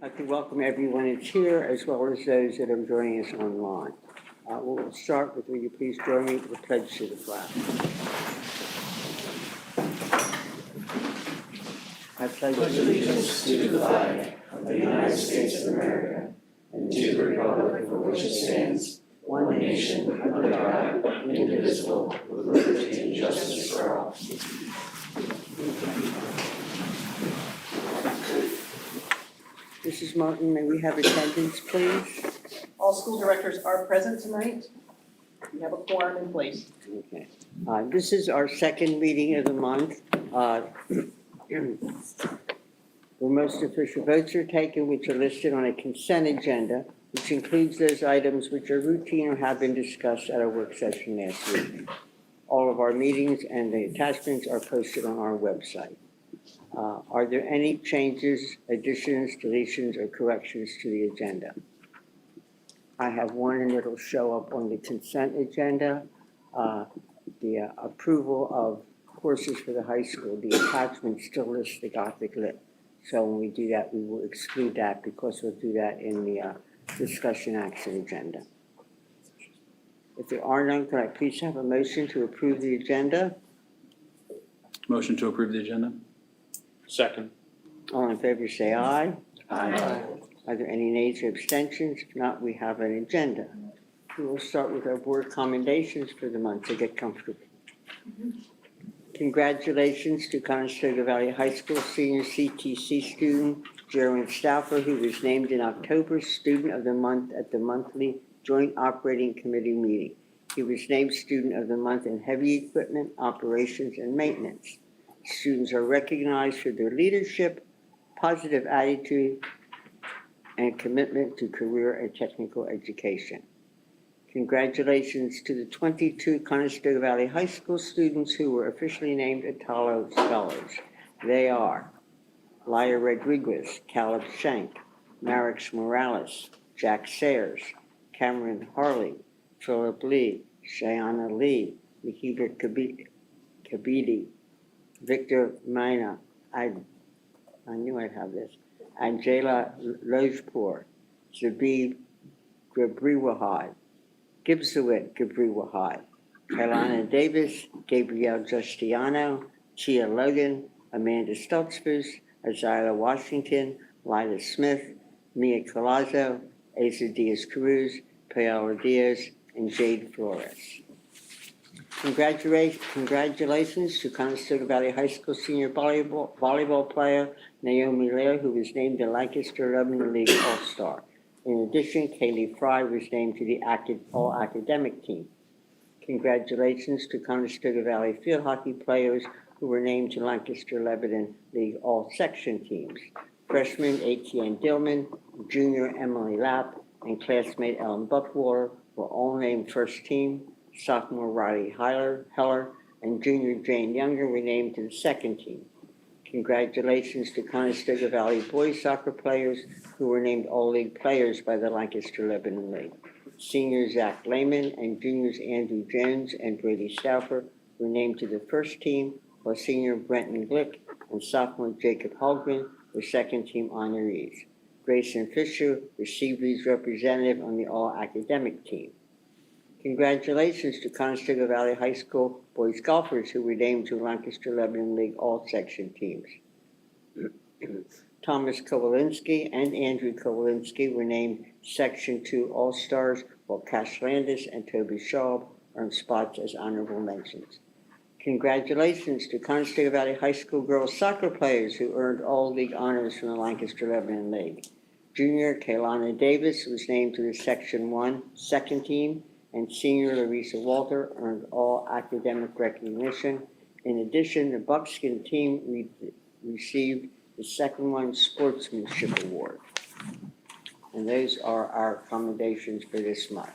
I'd like to welcome everyone that's here, as well as those that are joining us online. We'll start with, will you please join me with the pledge to the flag? I pledge allegiance to the flag of the United States of America and to the republic for which it stands, one nation under God, indivisible, with liberty and justice for all. Mrs. Martin, may we have attendance, please? All school directors are present tonight. We have a quorum in place. Okay. This is our second meeting of the month. The most official votes are taken, which are listed on a consent agenda, which includes those items which are routine or have been discussed at our work session last week. All of our meetings and the attachments are posted on our website. Are there any changes, additions, deletions, or corrections to the agenda? I have one, and it'll show up on the consent agenda. The approval of courses for the high school, the attachment still lists the Gothic Lit. So when we do that, we will exclude that because we'll do that in the discussion action agenda. If there are none, could I please have a motion to approve the agenda? Motion to approve the agenda? Second. All in favor say aye. Aye. Are there any nays or abstentions? If not, we have an agenda. We will start with our board commendations for the month to get comfortable. Congratulations to Conestoga Valley High School senior CTC student Jerwin Stauffer, who was named in October Student of the Month at the monthly Joint Operating Committee meeting. He was named Student of the Month in Heavy Equipment, Operations, and Maintenance. Students are recognized for their leadership, positive attitude, and commitment to career and technical education. Congratulations to the 22 Conestoga Valley High School students who were officially named Atalo Scholars. They are Laya Rodriguez, Caleb Shank, Marix Morales, Jack Sayers, Cameron Harley, Philip Lee, Shayana Lee, Nikita Kabidi, Victor Mina, I knew I'd have this, Angela Lojpur, Zabib Gabriwahai, Gibsowit Gabriwahai, Kailana Davis, Gabrielle Justiano, Tia Logan, Amanda Stutzfus, Isaiah Washington, Lila Smith, Mia Colazzo, Asa Diaz-Cruz, Paola Diaz, and Jade Flores. Congratulations to Conestoga Valley High School senior volleyball player Naomi Lair, who was named the Lancaster Lebanon League All-Star. In addition, Kaylee Fry was named to the All-Academic team. Congratulations to Conestoga Valley field hockey players who were named to Lancaster Lebanon League All-Section teams. Freshman Etienne Dillman, junior Emily Lapp, and classmate Ellen Buckwater were all named first team. Sophomore Riley Heller, and junior Jane Younger were named to the second team. Congratulations to Conestoga Valley boys soccer players who were named All-League players by the Lancaster Lebanon League. Senior Zach Lehman and juniors Andrew Jones and Brady Stauffer were named to the first team, while senior Brenton Glick and sophomore Jacob Holgren were second team honorees. Grayson Fisher was Seabreeze representative on the All-Academic team. Congratulations to Conestoga Valley High School boys golfers who were named to Lancaster Lebanon League All-Section teams. Thomas Kowalinsky and Andrew Kowalinsky were named Section 2 All-Stars, while Cash Landis and Toby Schaub earned spots as honorable mentions. Congratulations to Conestoga Valley High School girls soccer players who earned All-League honors from the Lancaster Lebanon League. Junior Kaylana Davis was named to the Section 1 second team, and senior Larissa Walter earned all academic recognition. In addition, the Buckskin team received the second one Sportsmanship Award. And those are our commendations for this month.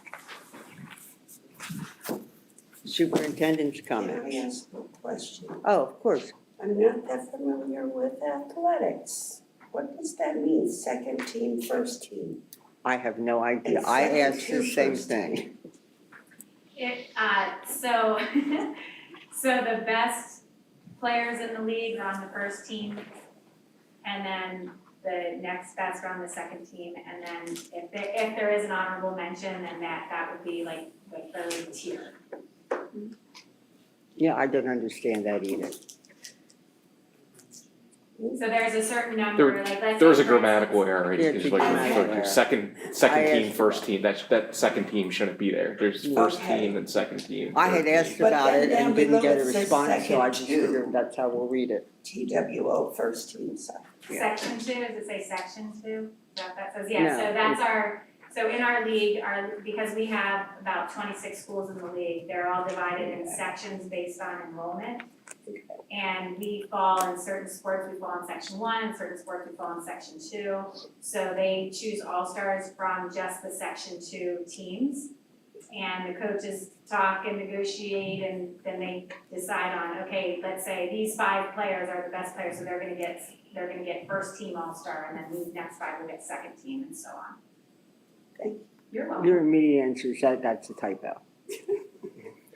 Superintendent's comments. Can I ask a question? Oh, of course. I'm not that familiar with athletics. What does that mean, second team, first team? I have no idea. And I second asked the to same first thing. team. So the best players in the league are on the first team, and then the next best on the second team, and then if there is an honorable mention, then that would be like the third tier. Yeah, I don't understand that either. So there's a certain number, like let's say. There was a for grammatical instance- error, Yeah, it's it's a like, grammatical error. second I team, asked first about team, that second team shouldn't be there, there's first Okay. team and second team. I had third asked team. But about then it down and didn't below get a it says response, so I just second two. figured that's how we'll read it. TWO first team, so. Section two, does it say section two? Is that what that says? No, Yeah, so that's so in our league, because we have about 26 schools in the league, they're all divided in sections based on enrollment. And we fall in certain sports, we fall in section one, in certain sports, we fall in section two. So they choose all-stars from just the section two teams. And the coaches talk and negotiate, and then they decide on, okay, let's say these 5 players are the best players, so they're gonna get first team all-star, and then these next 5 will get second team, and so on. Thank you. You're welcome. Your immediate answer is that's a typo.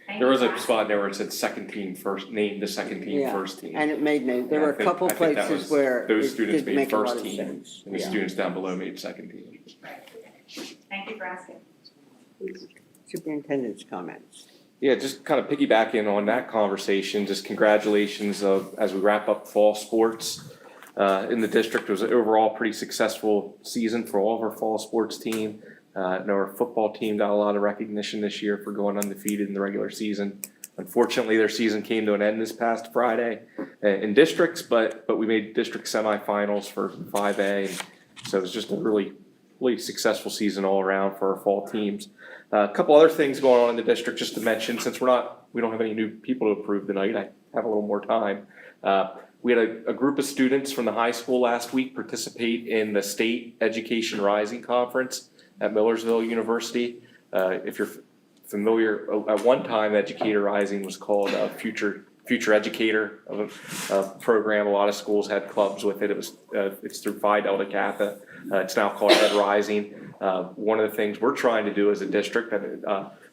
Thank There was you, a Josh. spot there where it said second team first, name the second team Yeah. first team. And it made no, there were a couple I think that places was- where those it students didn't made make a lot first of team, sense. And the Yeah. students down below made second team. Thank you for asking. Superintendent's comments. Yeah, just kind of piggybacking on that conversation, just congratulations as we wrap up fall sports. In the district, it was an overall pretty successful season for all of our fall sports team. I know our football team got a lot of recognition this year for going undefeated in the regular season. Unfortunately, their season came to an end this past Friday in districts, but we made district semifinals for 5A. And so it was just a really successful season all around for our fall teams. A couple other things going on in the district just to mention, since we don't have any new people to approve tonight, I have a little more time. We had a group of students from the high school last week participate in the State Education Rising Conference at Millersville University. If you're familiar, at one time Educator Rising was called a Future Educator of a program. A lot of schools had clubs with it. It's through Phi Delta Kappa. It's now called Ed Rising. One of the things we're trying to do as a district,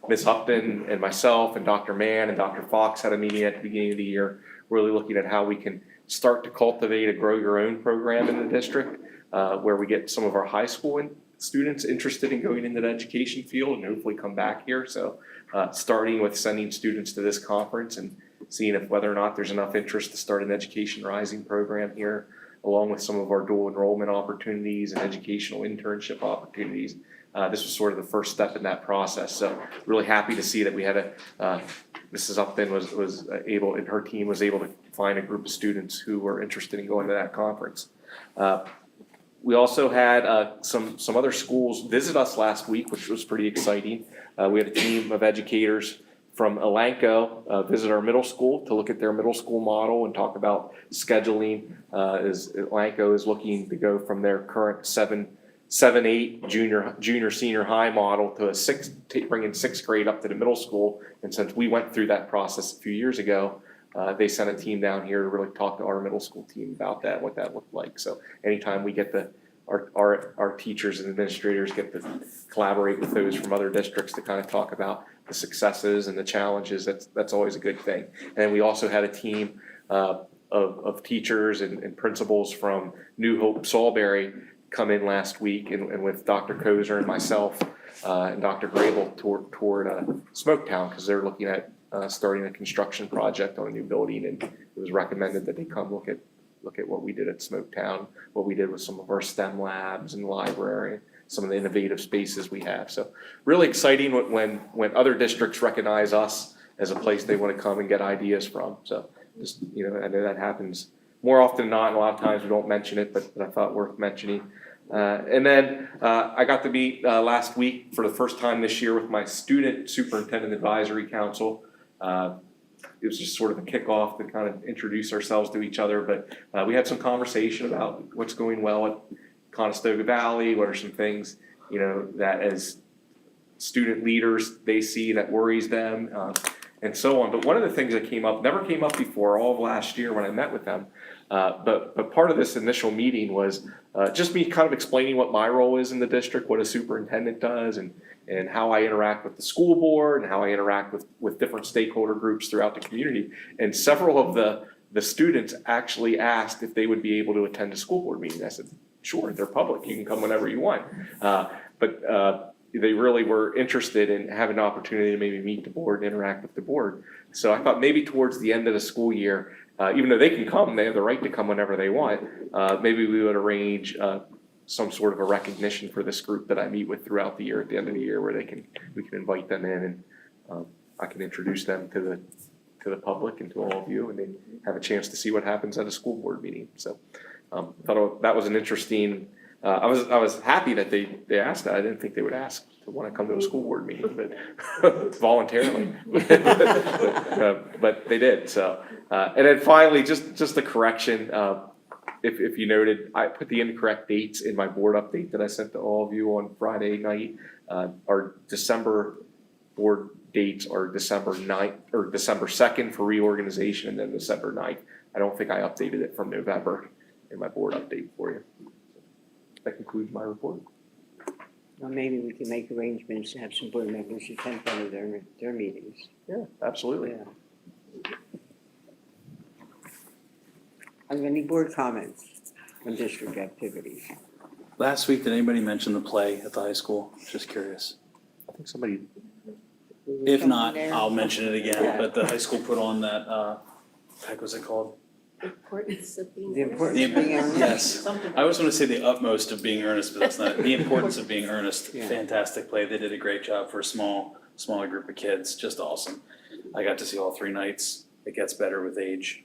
Ms. Upton and myself and Dr. Mann and Dr. Fox had a meeting at the beginning of the year, really looking at how we can start to cultivate a grow your own program in the district, where we get some of our high school students interested in going into the education field and hopefully come back here. So starting with sending students to this conference and seeing if whether or not there's enough interest to start an Education Rising program here, along with some of our dual enrollment opportunities and educational internship opportunities. This was sort of the first step in that process. So really happy to see that we had Mrs. Upton was able, and her team was able to find a group of students who were interested in going to that conference. We also had some other schools visit us last week, which was pretty exciting. We had a team of educators from Elanco visit our middle school to look at their middle school model and talk about scheduling. As Elanco is looking to go from their current 7-8 junior senior high model to bringing sixth grade up to the middle school. And since we went through that process a few years ago, they sent a team down here to really talk to our middle school team about that, what that looked like. So anytime we get our teachers and administrators get to collaborate with those from other districts to kind of talk about the successes and the challenges, that's always a good thing. And we also had a team of teachers and principals from New Hope Salisbury come in last week, and with Dr. Kozer and myself and Dr. Grable toward Smoketown, because they're looking at starting a construction project on a new building, and it was recommended that they come look at what we did at Smoketown, what we did with some of our STEM labs and library, some of the innovative spaces we have. So really exciting when other districts recognize us as a place they want to come and get ideas from. So just, I know that happens more often than not, and a lot of times we don't mention it, but I thought worth mentioning. And then I got to meet last week for the first time this year with my student superintendent advisory council. It was just sort of a kickoff to kind of introduce ourselves to each other, but we had some conversation about what's going well at Conestoga Valley, what are some things, that as student leaders they see that worries them, and so on. But one of the things that never came up before all of last year when I met with them, but part of this initial meeting was just me kind of explaining what my role is in the district, what a superintendent does, and how I interact with the school board and how I interact with different stakeholder groups throughout the community. And several of the students actually asked if they would be able to attend a school board meeting. I said, sure, they're public, you can come whenever you want. But they really were interested in having an opportunity to maybe meet the board and interact with the board. So I thought maybe towards the end of the school year, even though they can come, they have the right to come whenever they want, maybe we would arrange some sort of a recognition for this group that I meet with throughout the year at the end of the year, where we can invite them in and I can introduce them to the public and to all of you, and they have a chance to see what happens at a school board meeting. So thought that was an interesting. I was happy that they asked that. I didn't think they would ask to want to come to a school board meeting, but voluntarily. But they did. So and then finally, just a correction. If you noted, I put the incorrect dates in my board update that I sent to all of you on Friday night. Our December board dates are December 9th or December 2nd for reorganization, and then December 9th. I don't think I updated it from November in my board update for you. That concludes my report. Well, maybe we can make arrangements to have some board members attend one of their meetings. Yeah, absolutely. Yeah. Are there any board comments on district activities? Last week, did anybody mention the play at the high school? Just curious. I think somebody. If not, There? I'll mention it again, Yeah. but the high school put on that, heck, what's it called? Importance of being. The importance of being earnest. Yes. Something. I always want to say the utmost of being earnest, but that's not, the importance of being earnest. Yeah. Fantastic play. They did a great job for a smaller group of kids. Just awesome. I got to see all 3 nights. It gets better with age,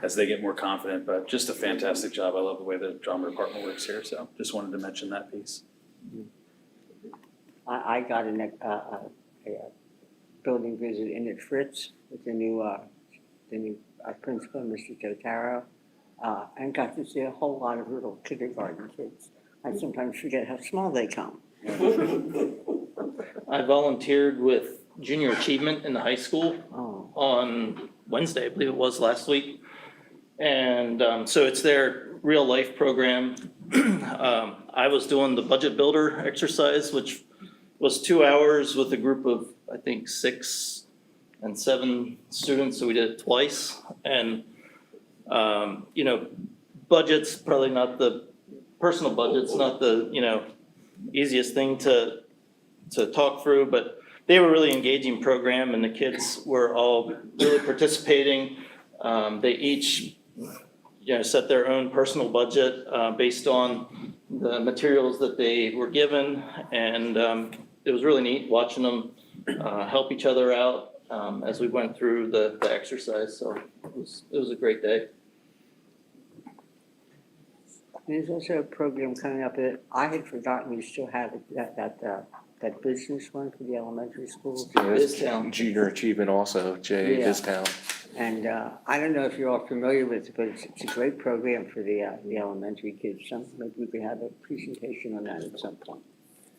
as they get more confident, but just a fantastic job. I love the way the drama department works here, so just wanted to mention that piece. I got a building visit in at Fritz with the new principal, Mr. Totaro, and got to see a whole lot of little kindergarten kids. I sometimes forget how small they come. I volunteered with Junior Achievement in the high school Oh, on Wednesday, I believe it was last week. And so it's their real life program. I was doing the budget builder exercise, which was 2 hours with a group of, I think, 6 and 7 students. So we did it twice. And, budget's probably not the, personal budget's not the, easiest thing to talk through, but they were a really engaging program and the kids were all really participating. They each, set their own personal budget based on the materials that they were given. And it was really neat watching them help each other out as we went through the exercise. So it was a great day. there's also a program coming up that I had forgotten we still have that business one for the elementary schools. Biztown. Junior Achievement also, Jay Yeah. Biztown. And I don't know if you're all familiar with it, but it's a great program for the elementary kids. Maybe we could have a presentation on that at some point.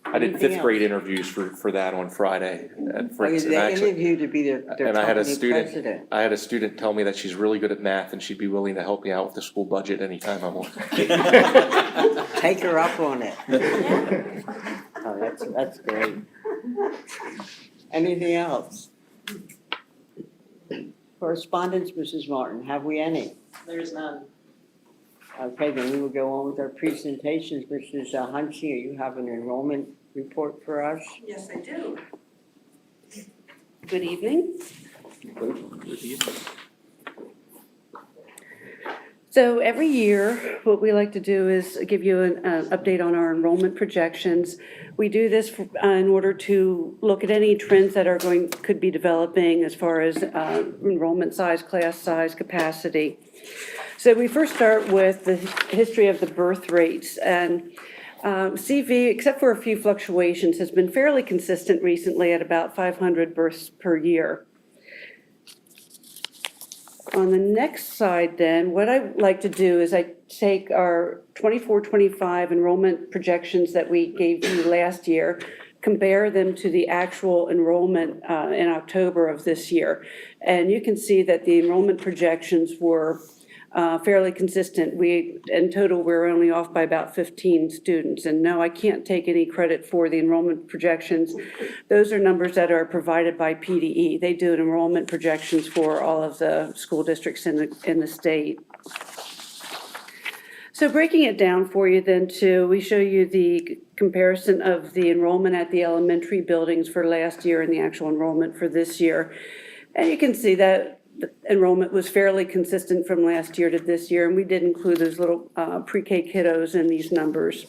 I did Anything 5th grade interviews for that on Friday at Fritz. And They actually, interviewed to be their and I had a company student- president. I had a student tell me that she's really good at math and she'd be willing to help me out with the school budget anytime I want. Take her up on it. Oh, that's great. Anything else? Correspondence, Mrs. Martin, have we any? There's none. Okay, then we will go on with our presentations. Mrs. Huntsy, you have an enrollment report for us? Yes, I do. Good evening. So every year, what we like to do is give you an update on our enrollment projections. We do this in order to look at any trends that could be developing as far as enrollment size, class size, capacity. So we first start with the history of the birth rates, and CV, except for a few fluctuations, has been fairly consistent recently at about 500 births per year. On the next slide then, what I like to do is I take our 24-25 enrollment projections that we gave you last year, compare them to the actual enrollment in October of this year. And you can see that the enrollment projections were fairly consistent. In total, we're only off by about 15 students. And no, I can't take any credit for the enrollment projections. Those are numbers that are provided by PDE. They do enrollment projections for all of the school districts in the state. So breaking it down for you then too, we show you the comparison of the enrollment at the elementary buildings for last year and the actual enrollment for this year. And you can see that the enrollment was fairly consistent from last year to this year, and we did include those little pre-K kiddos in these numbers.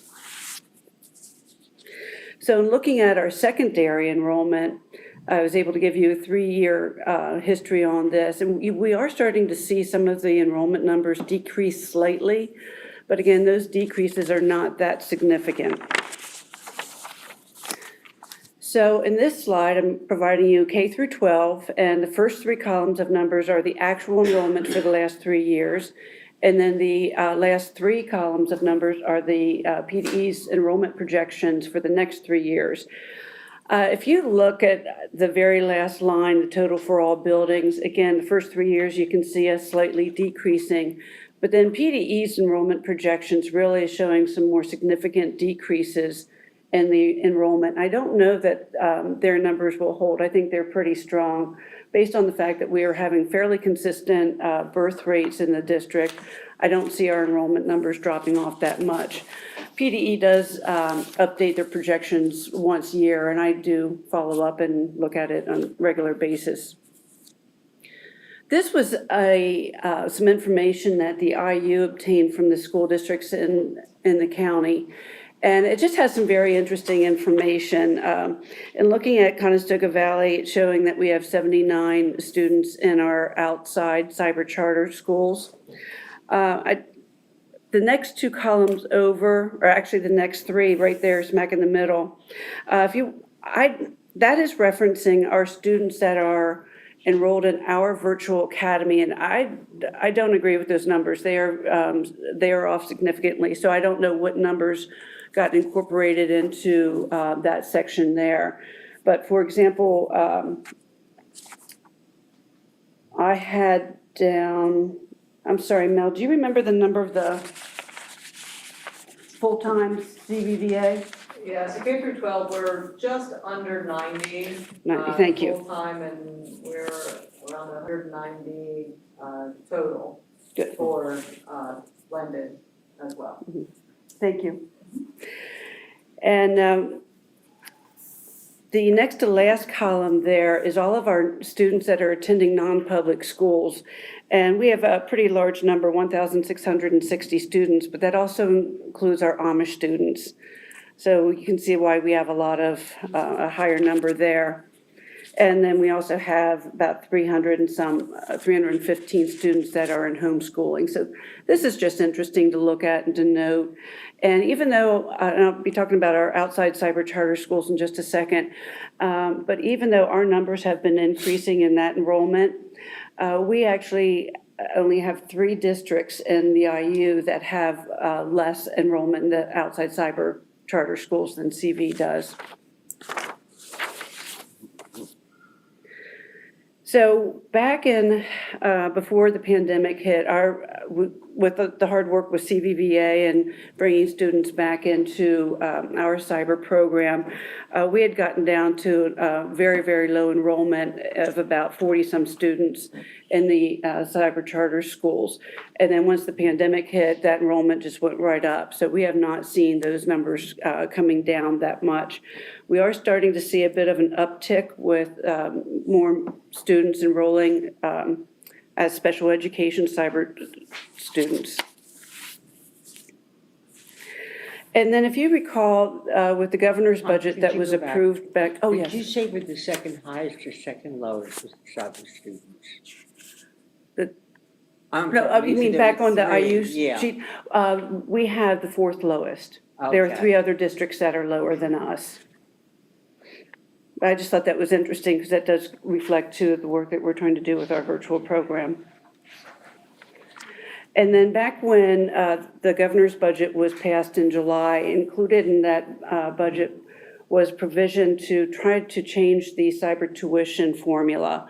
So in looking at our secondary enrollment, I was able to give you a 3-year history on this, and we are starting to see some of the enrollment numbers decrease slightly, but again, those decreases are not that significant. So in this slide, I'm providing you K through 12, and the first 3 columns of numbers are the actual enrollment for the last 3 years. And then the last 3 columns of numbers are the PDE's enrollment projections for the next 3 years. If you look at the very last line, the total for all buildings, again, the first 3 years, you can see us slightly decreasing. But then PDE's enrollment projections really is showing some more significant decreases in the enrollment. I don't know that their numbers will hold. I think they're pretty strong based on the fact that we are having fairly consistent birth rates in the district. I don't see our enrollment numbers dropping off that much. PDE does update their projections once a year, and I do follow up and look at it on a regular basis. This was some information that the IU obtained from the school districts in the county. And it just has some very interesting information. In looking at Conestoga Valley, it's showing that we have 79 students in our outside cyber charter schools. The next 2 columns over, or actually the next 3 right there, smack in the middle. That is referencing our students that are enrolled in our virtual academy, and I don't agree with those numbers. They are off significantly, so I don't know what numbers got incorporated into that section there. But for example, I had down, I'm sorry, Mel, do you remember the number of the full-time CVVA? Yeah, so K through 12, we're just under 90. 90, thank you. Full-time, and we're around 190 total Good. for blended as well. Thank you. And the next to last column there is all of our students that are attending non-public schools. And we have a pretty large number, 1,660 students, but that also includes our Amish students. So you can see why we have a higher number there. And then we also have about 315 students that are in homeschooling. So this is just interesting to look at and to note. And even though, and I'll be talking about our outside cyber charter schools in just a second, but even though our numbers have been increasing in that enrollment, we actually only have 3 districts in the IU that have less enrollment in the outside cyber charter schools than CV does. So back in, before the pandemic hit, with the hard work with CVVA and bringing students back into our cyber program, we had gotten down to very, very low enrollment of about 40-some students in the cyber charter schools. And then once the pandemic hit, that enrollment just went right up. So we have not seen those numbers coming down that much. We are starting to see a bit of an uptick with more students enrolling as special education cyber students. And then if you recall, with the governor's budget that was approved back, oh yes. Did you say we're the second highest or second lowest with cyber students? No, you mean back on the IU Yeah. sheet? We have the 4th lowest. There are Okay. 3 other districts that are lower than us. I just thought that was interesting because that does reflect to the work that we're trying to do with our virtual program. And then back when the governor's budget was passed in July, included in that budget was provision to try to change the cyber tuition formula.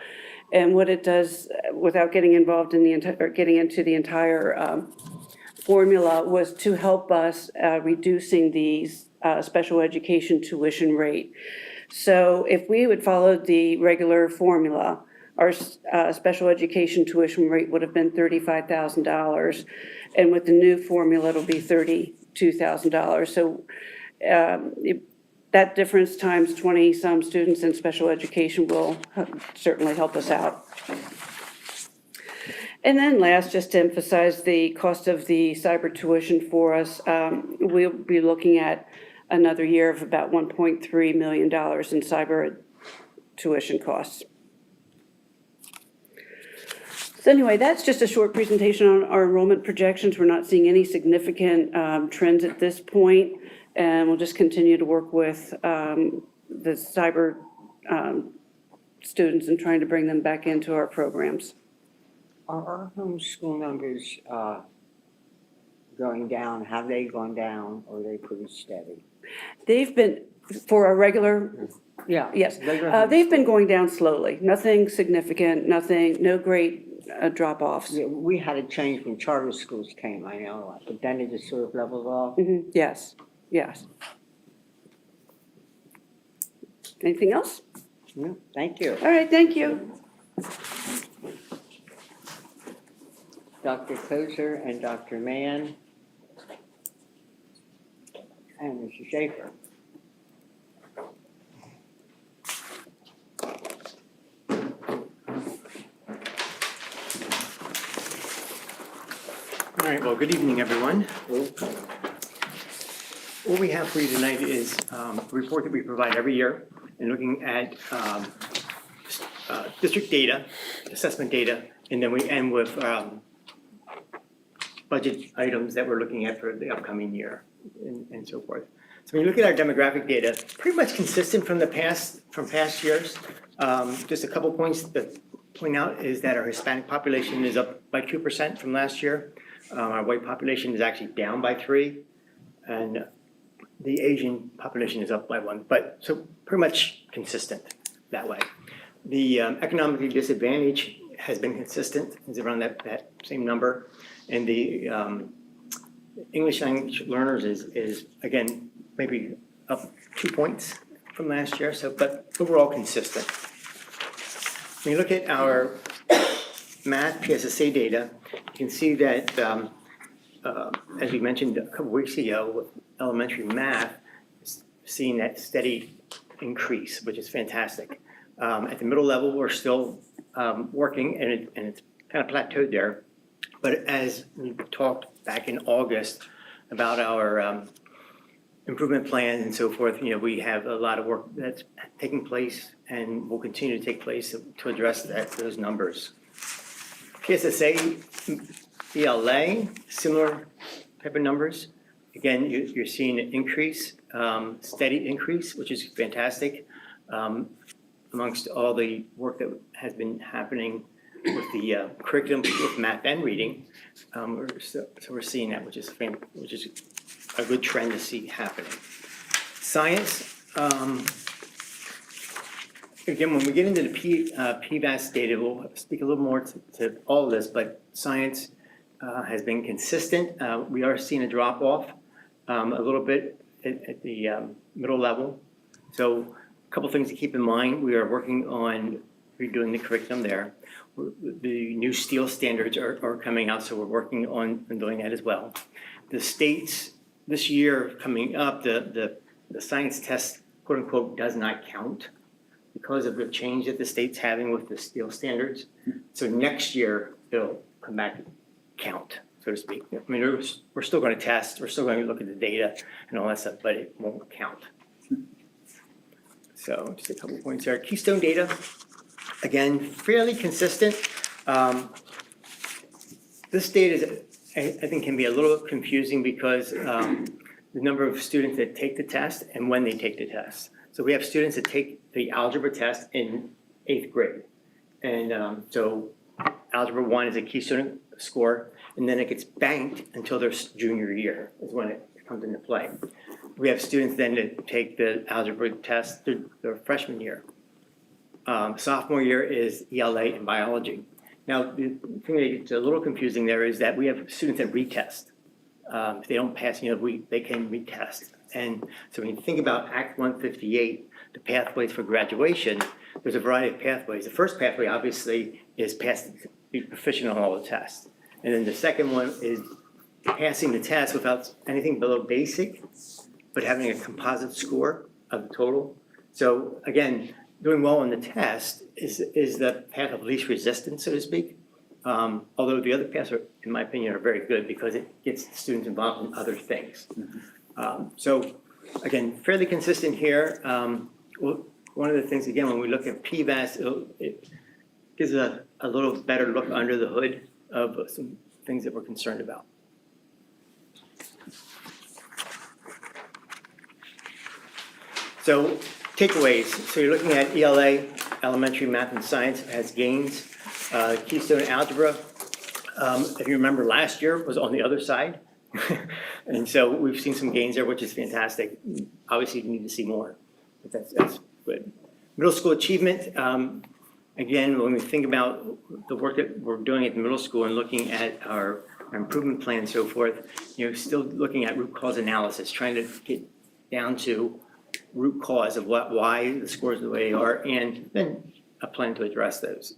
And what it does, without getting involved in getting into the entire formula, was to help us reducing the special education tuition rate. So if we would follow the regular formula, our special education tuition rate would have been $35,000. And with the new formula, it'll be $32,000. So that difference times 20-some students in special education will certainly help us out. And then last, just to emphasize the cost of the cyber tuition for us, we'll be looking at another year of about $1.3 million in cyber tuition costs. So anyway, that's just a short presentation on our enrollment projections. We're not seeing any significant trends at this point, and we'll just continue to work with the cyber students and trying to bring them back into our programs. Are our homeschool numbers going down? Have they gone down, or are they pretty steady? They've been, for our regular, Yeah. yes, regular they've been homeschool. going down slowly. Nothing significant, no great drop-offs. Yeah, we had a change when charter schools came, I know, but then it just sort of leveled off. Yes, yes. Anything else? No, thank you. All right, thank you. Dr. Kozer and Dr. Mann. And Mrs. Schaefer. All right, well, good evening, everyone. What we have for you tonight is a report that we provide every year and looking at district data, assessment data, and then we end with budget items that we're looking at for the upcoming year and so forth. So when you look at our demographic data, pretty much consistent from past years. Just a couple points to point out is that our Hispanic population is up by 2% from last year. Our white population is actually down by 3%, and the Asian population is up by 1%, but so pretty much consistent that way. The economically disadvantaged has been consistent, is around that same number, and the English language learners is again maybe up 2 points from last year, so but overall consistent. When you look at our math PSSA data, you can see that, as we mentioned a couple weeks ago, with elementary math, seeing that steady increase, which is fantastic. At the middle level, we're still working, and it's kind of plateaued there. But as we talked back in August about our improvement plans and so forth, we have a lot of work that's taking place and will continue to take place to address those numbers. PSSA, ELA, similar type of numbers. Again, you're seeing an increase, steady increase, which is fantastic, amongst all the work that has been happening with the curriculum with math and reading. So we're seeing that, which is a good trend to see happening. Science. Again, when we get into the PVAS data, we'll speak a little more to all of this, but science has been consistent. We are seeing a drop off a little bit at the middle level. So a couple things to keep in mind. We are working on redoing the curriculum there. The new STEEL standards are coming out, so we're working on doing that as well. The states this year coming up, the science test, quote unquote, does not count because of the change that the state's having with the STEEL standards. So next year, it'll come back and count, so to speak. I mean, we're still going to test, we're still going to look at the data and all that stuff, but it won't count. So just a couple points there. Keystone data, again, fairly consistent. This data I think can be a little confusing because the number of students that take the test and when they take the test. So we have students that take the algebra test in 8th grade. And so algebra 1 is a Keystone score, and then it gets banked until their junior year is when it comes into play. We have students then that take the algebra test their freshman year. Sophomore year is ELA and biology. Now, the thing that gets a little confusing there is that we have students that retest. If they don't pass, they can retest. And so when you think about Act 158, the pathways for graduation, there's a variety of pathways. The first pathway, obviously, is be proficient on all the tests. And then the second one is passing the test without anything below basic, but having a composite score of the total. So again, doing well on the test is the path of least resistance, so to speak. Although the other paths are, in my opinion, are very good because it gets the students involved in other things. So again, fairly consistent here. One of the things, again, when we look at PVAS, it gives a little better look under the hood of some things that we're concerned about. So takeaways, so you're looking at ELA, elementary math and science has gains. Keystone Algebra, if you remember last year, was on the other side. And so we've seen some gains there, which is fantastic. Obviously, you need to see more, but that's good. Middle school achievement, again, when we think about the work that we're doing at the middle school and looking at our improvement plan and so forth, still looking at root cause analysis, trying to get down to root cause of why the scores the way they are, and then a plan to address those.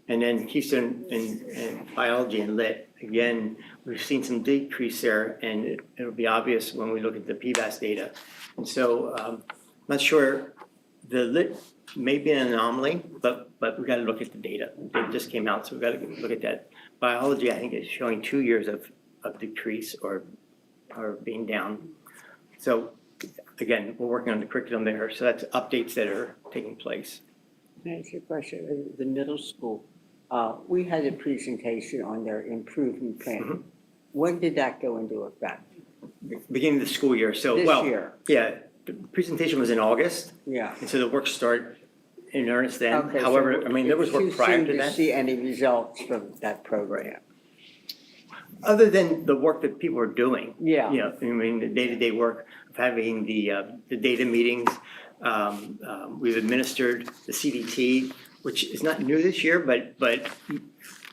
And then Keystone in biology and lit, again, we've seen some decrease there, and it'll be obvious when we look at the PVAS data. And so I'm not sure, the lit may be an anomaly, but we got to look at the data. It just came out, so we've got to look at that. Biology, I think, is showing 2 years of decrease or being down. So again, we're working on the curriculum there, so that's updates that are taking place. Can I ask you a question? The middle school, we had a presentation on their improvement plan. When did that go into effect? Beginning of the school year, so, This well, year? yeah, the presentation was in August, Yeah. and so the work started in earnest then. Okay, so However, I mean, there was work prior to Too soon to that. see any results from that program. Other than the work that people are doing. Yeah. I mean, the day-to-day work of having the data meetings. We've administered the CDT, which is not new this year, but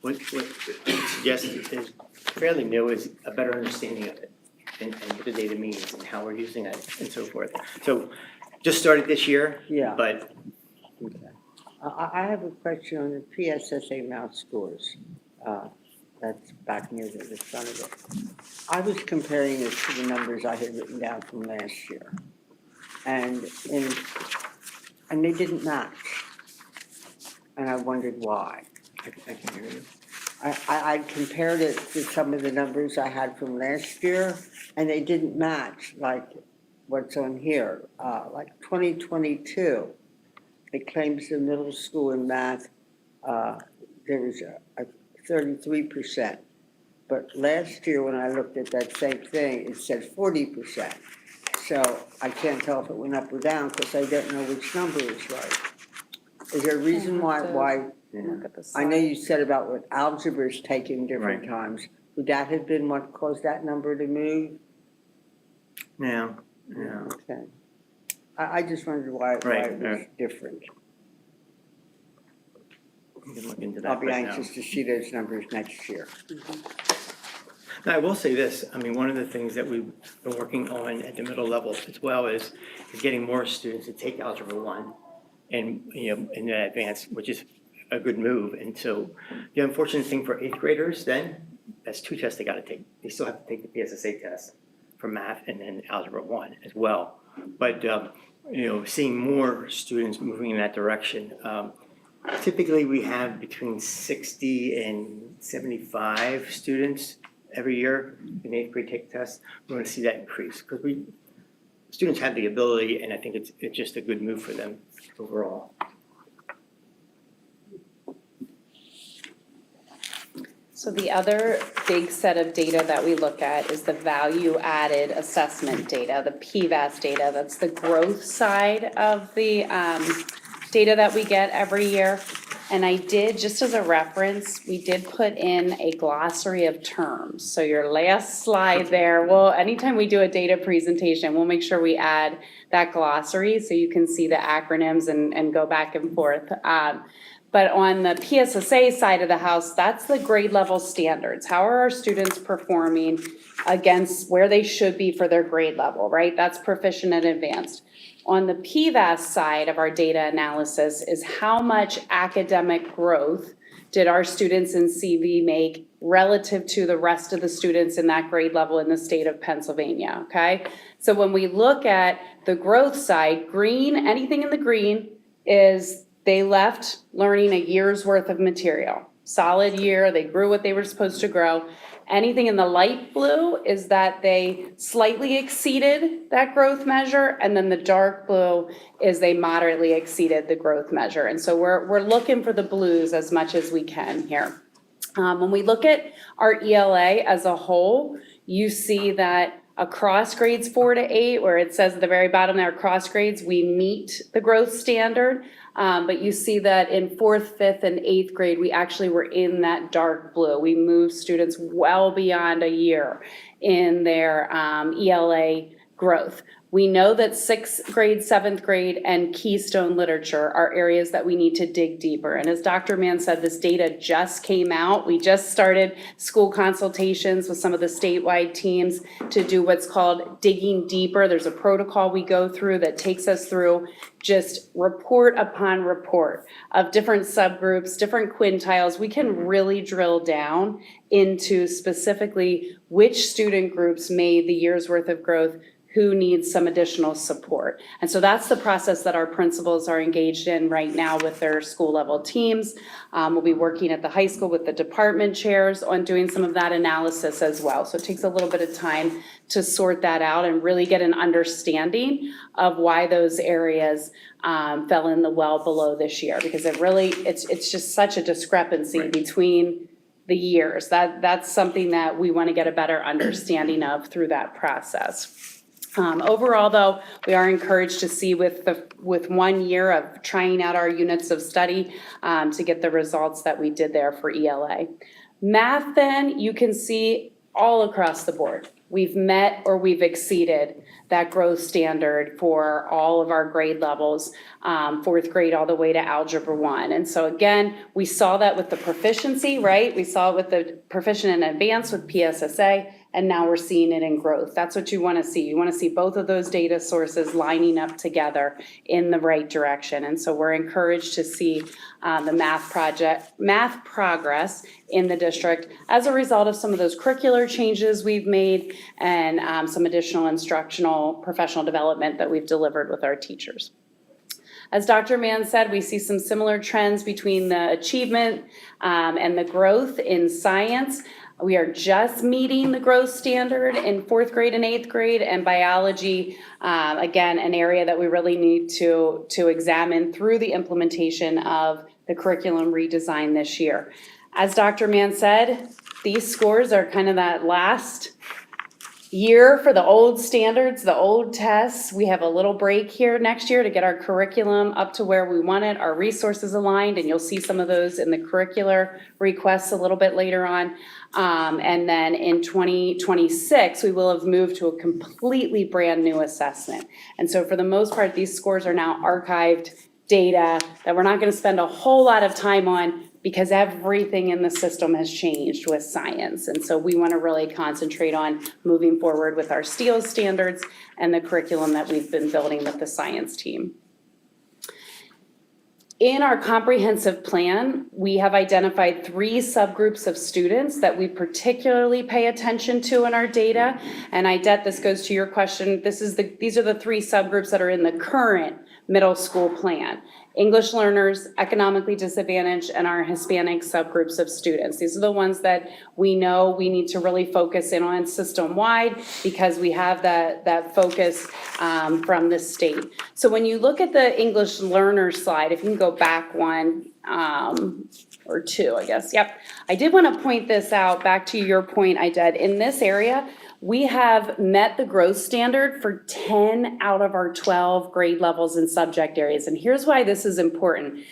what it suggests is fairly new, is a better understanding of it and what the data means and how we're using it and so forth. So just started this year. Yeah. But Okay. I have a question on the PSSA math scores. That's back near the front of it. I was comparing it to the numbers I had written down from last year. And they didn't match. And I wondered why. I can hear you. I compared it to some of the numbers I had from last year, and they didn't match, like what's on here. Like 2022, it claims the middle school in math, there was a 33%. But last year, when I looked at that same thing, it said 40%. So I can't tell if it went up or down because I don't know which number is right. Is there a reason why, I know you said about what algebra is taking different times. Would that have been what caused that number to move? No. Okay. I just wondered why it was different. We can look into that I'll be right now. anxious to see those numbers next year. Now, I will say this, I mean, one of the things that we've been working on at the middle level as well is getting more students to take Algebra 1 and, in the advanced, which is a good move. And so the unfortunate thing for 8th graders then, that's 2 tests they gotta take. They still have to take the PSSA test for math and then Algebra 1 as well. But, seeing more students moving in that direction. Typically, we have between 60 and 75 students every year in 8th grade take tests. We want to see that increase because students have the ability, and I think it's just a good move for them overall. So the other big set of data that we look at is the value-added assessment data, the PVAS data. That's the growth side of the data that we get every year. And I did, just as a reference, we did put in a glossary of terms. So your last slide there, well, anytime we do a data presentation, we'll make sure we add that glossary so you can see the acronyms and go back and forth. But on the PSSA side of the house, that's the grade level standards. How are our students performing against where they should be for their grade level, right? That's proficient and advanced. On the PVAS side of our data analysis is how much academic growth did our students in CV make relative to the rest of the students in that grade level in the state of Pennsylvania, okay? So when we look at the growth side, green, anything in the green is they left learning a year's worth of material. Solid year, they grew what they were supposed to grow. Anything in the light blue is that they slightly exceeded that growth measure, and then the dark blue is they moderately exceeded the growth measure. And so we're looking for the blues as much as we can here. When we look at our ELA as a whole, you see that across grades 4 to 8, where it says at the very bottom there, across grades, we meet the growth standard. But you see that in 4th, 5th, and 8th grade, we actually were in that dark blue. We moved students well beyond a year in their ELA growth. We know that 6th grade, 7th grade, and Keystone literature are areas that we need to dig deeper. And as Dr. Mann said, this data just came out. We just started school consultations with some of the statewide teams to do what's called digging deeper. There's a protocol we go through that takes us through just report upon report of different subgroups, different quintiles. We can really drill down into specifically which student groups made the year's worth of growth, who needs some additional support. And so that's the process that our principals are engaged in right now with their school level teams. We'll be working at the high school with the department chairs on doing some of that analysis as well. So it takes a little bit of time to sort that out and really get an understanding of why those areas fell in the well below this year, because it's just such a discrepancy between the years. That's something that we want to get a better understanding of through that process. Overall, though, we are encouraged to see with 1 year of trying out our units of study to get the results that we did there for ELA. Math, then, you can see all across the board. We've met or we've exceeded that growth standard for all of our grade levels, 4th grade all the way to Algebra 1. And so again, we saw that with the proficiency, right? We saw it with the proficient and advanced with PSSA, and now we're seeing it in growth. That's what you want to see. You want to see both of those data sources lining up together in the right direction. And so we're encouraged to see the math progress in the district as a result of some of those curricular changes we've made and some additional instructional professional development that we've delivered with our teachers. As Dr. Mann said, we see some similar trends between the achievement and the growth in science. We are just meeting the growth standard in 4th grade and 8th grade, and biology, again, an area that we really need to examine through the implementation of the curriculum redesign this year. As Dr. Mann said, these scores are kind of that last year for the old standards, the old tests. We have a little break here next year to get our curriculum up to where we want it, our resources aligned, and you'll see some of those in the curricular requests a little bit later on. And then in 2026, we will have moved to a completely brand new assessment. And so for the most part, these scores are now archived data that we're not going to spend a whole lot of time on because everything in the system has changed with science. And so we want to really concentrate on moving forward with our STEEL standards and the curriculum that we've been building with the science team. In our comprehensive plan, we have identified 3 subgroups of students that we particularly pay attention to in our data. And Idette, this goes to your question. These are the 3 subgroups that are in the current middle school plan. English learners, economically disadvantaged, and our Hispanic subgroups of students. These are the ones that we know we need to really focus in on system-wide because we have that focus from the state. So when you look at the English learner slide, if you can go back 1 or 2, I guess. Yep. I did want to point this out, back to your point, Idette. In this area, we have met the growth standard for 10 out of our 12 grade levels and subject areas. And here's why this is important.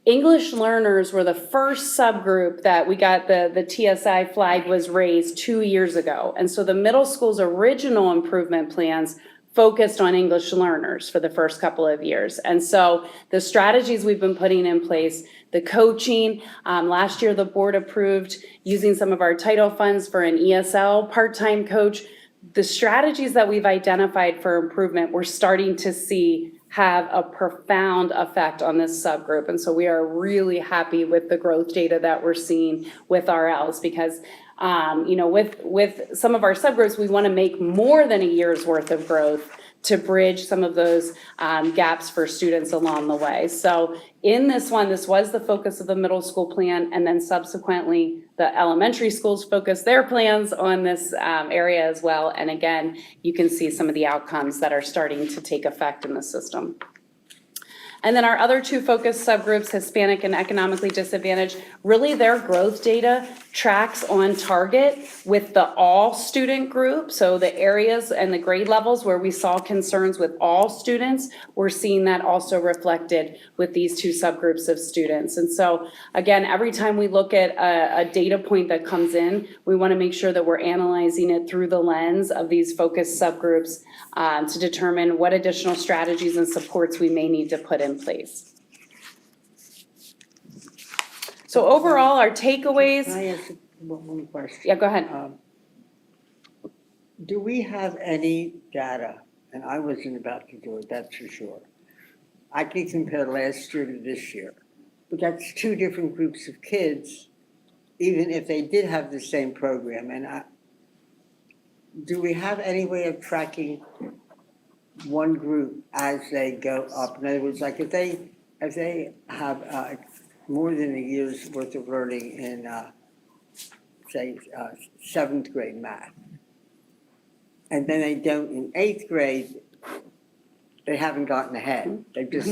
English learners were the first subgroup that we got the TSI flag was raised 2 years ago. And so the middle school's original improvement plans focused on English learners for the first couple of years. And so the strategies we've been putting in place, the coaching, last year the board approved using some of our title funds for an ESL part-time coach. The strategies that we've identified for improvement, we're starting to see have a profound effect on this subgroup. And so we are really happy with the growth data that we're seeing with RLs because with some of our subgroups, we want to make more than a year's worth of growth to bridge some of those gaps for students along the way. So in this one, this was the focus of the middle school plan, and then subsequently the elementary schools focused their plans on this area as well. And again, you can see some of the outcomes that are starting to take effect in the system. And then our other two focus subgroups, Hispanic and economically disadvantaged, really their growth data tracks on target with the all student group. So the areas and the grade levels where we saw concerns with all students, we're seeing that also reflected with these two subgroups of students. And so again, every time we look at a data point that comes in, we want to make sure that we're analyzing it through the lens of these focus subgroups to determine what additional strategies and supports we may need to put in place. So overall, our takeaways. Can I ask one question? Yeah, go ahead. Do we have any data, and I wasn't about to do it, that's for sure. I can compare last year to this year, but that's two different groups of kids, even if they did have the same program. And do we have any way of tracking one group as they go up? In other words, like if they have more than a year's worth of learning in, say, 7th grade math, and then they don't in 8th grade, they haven't gotten ahead. They just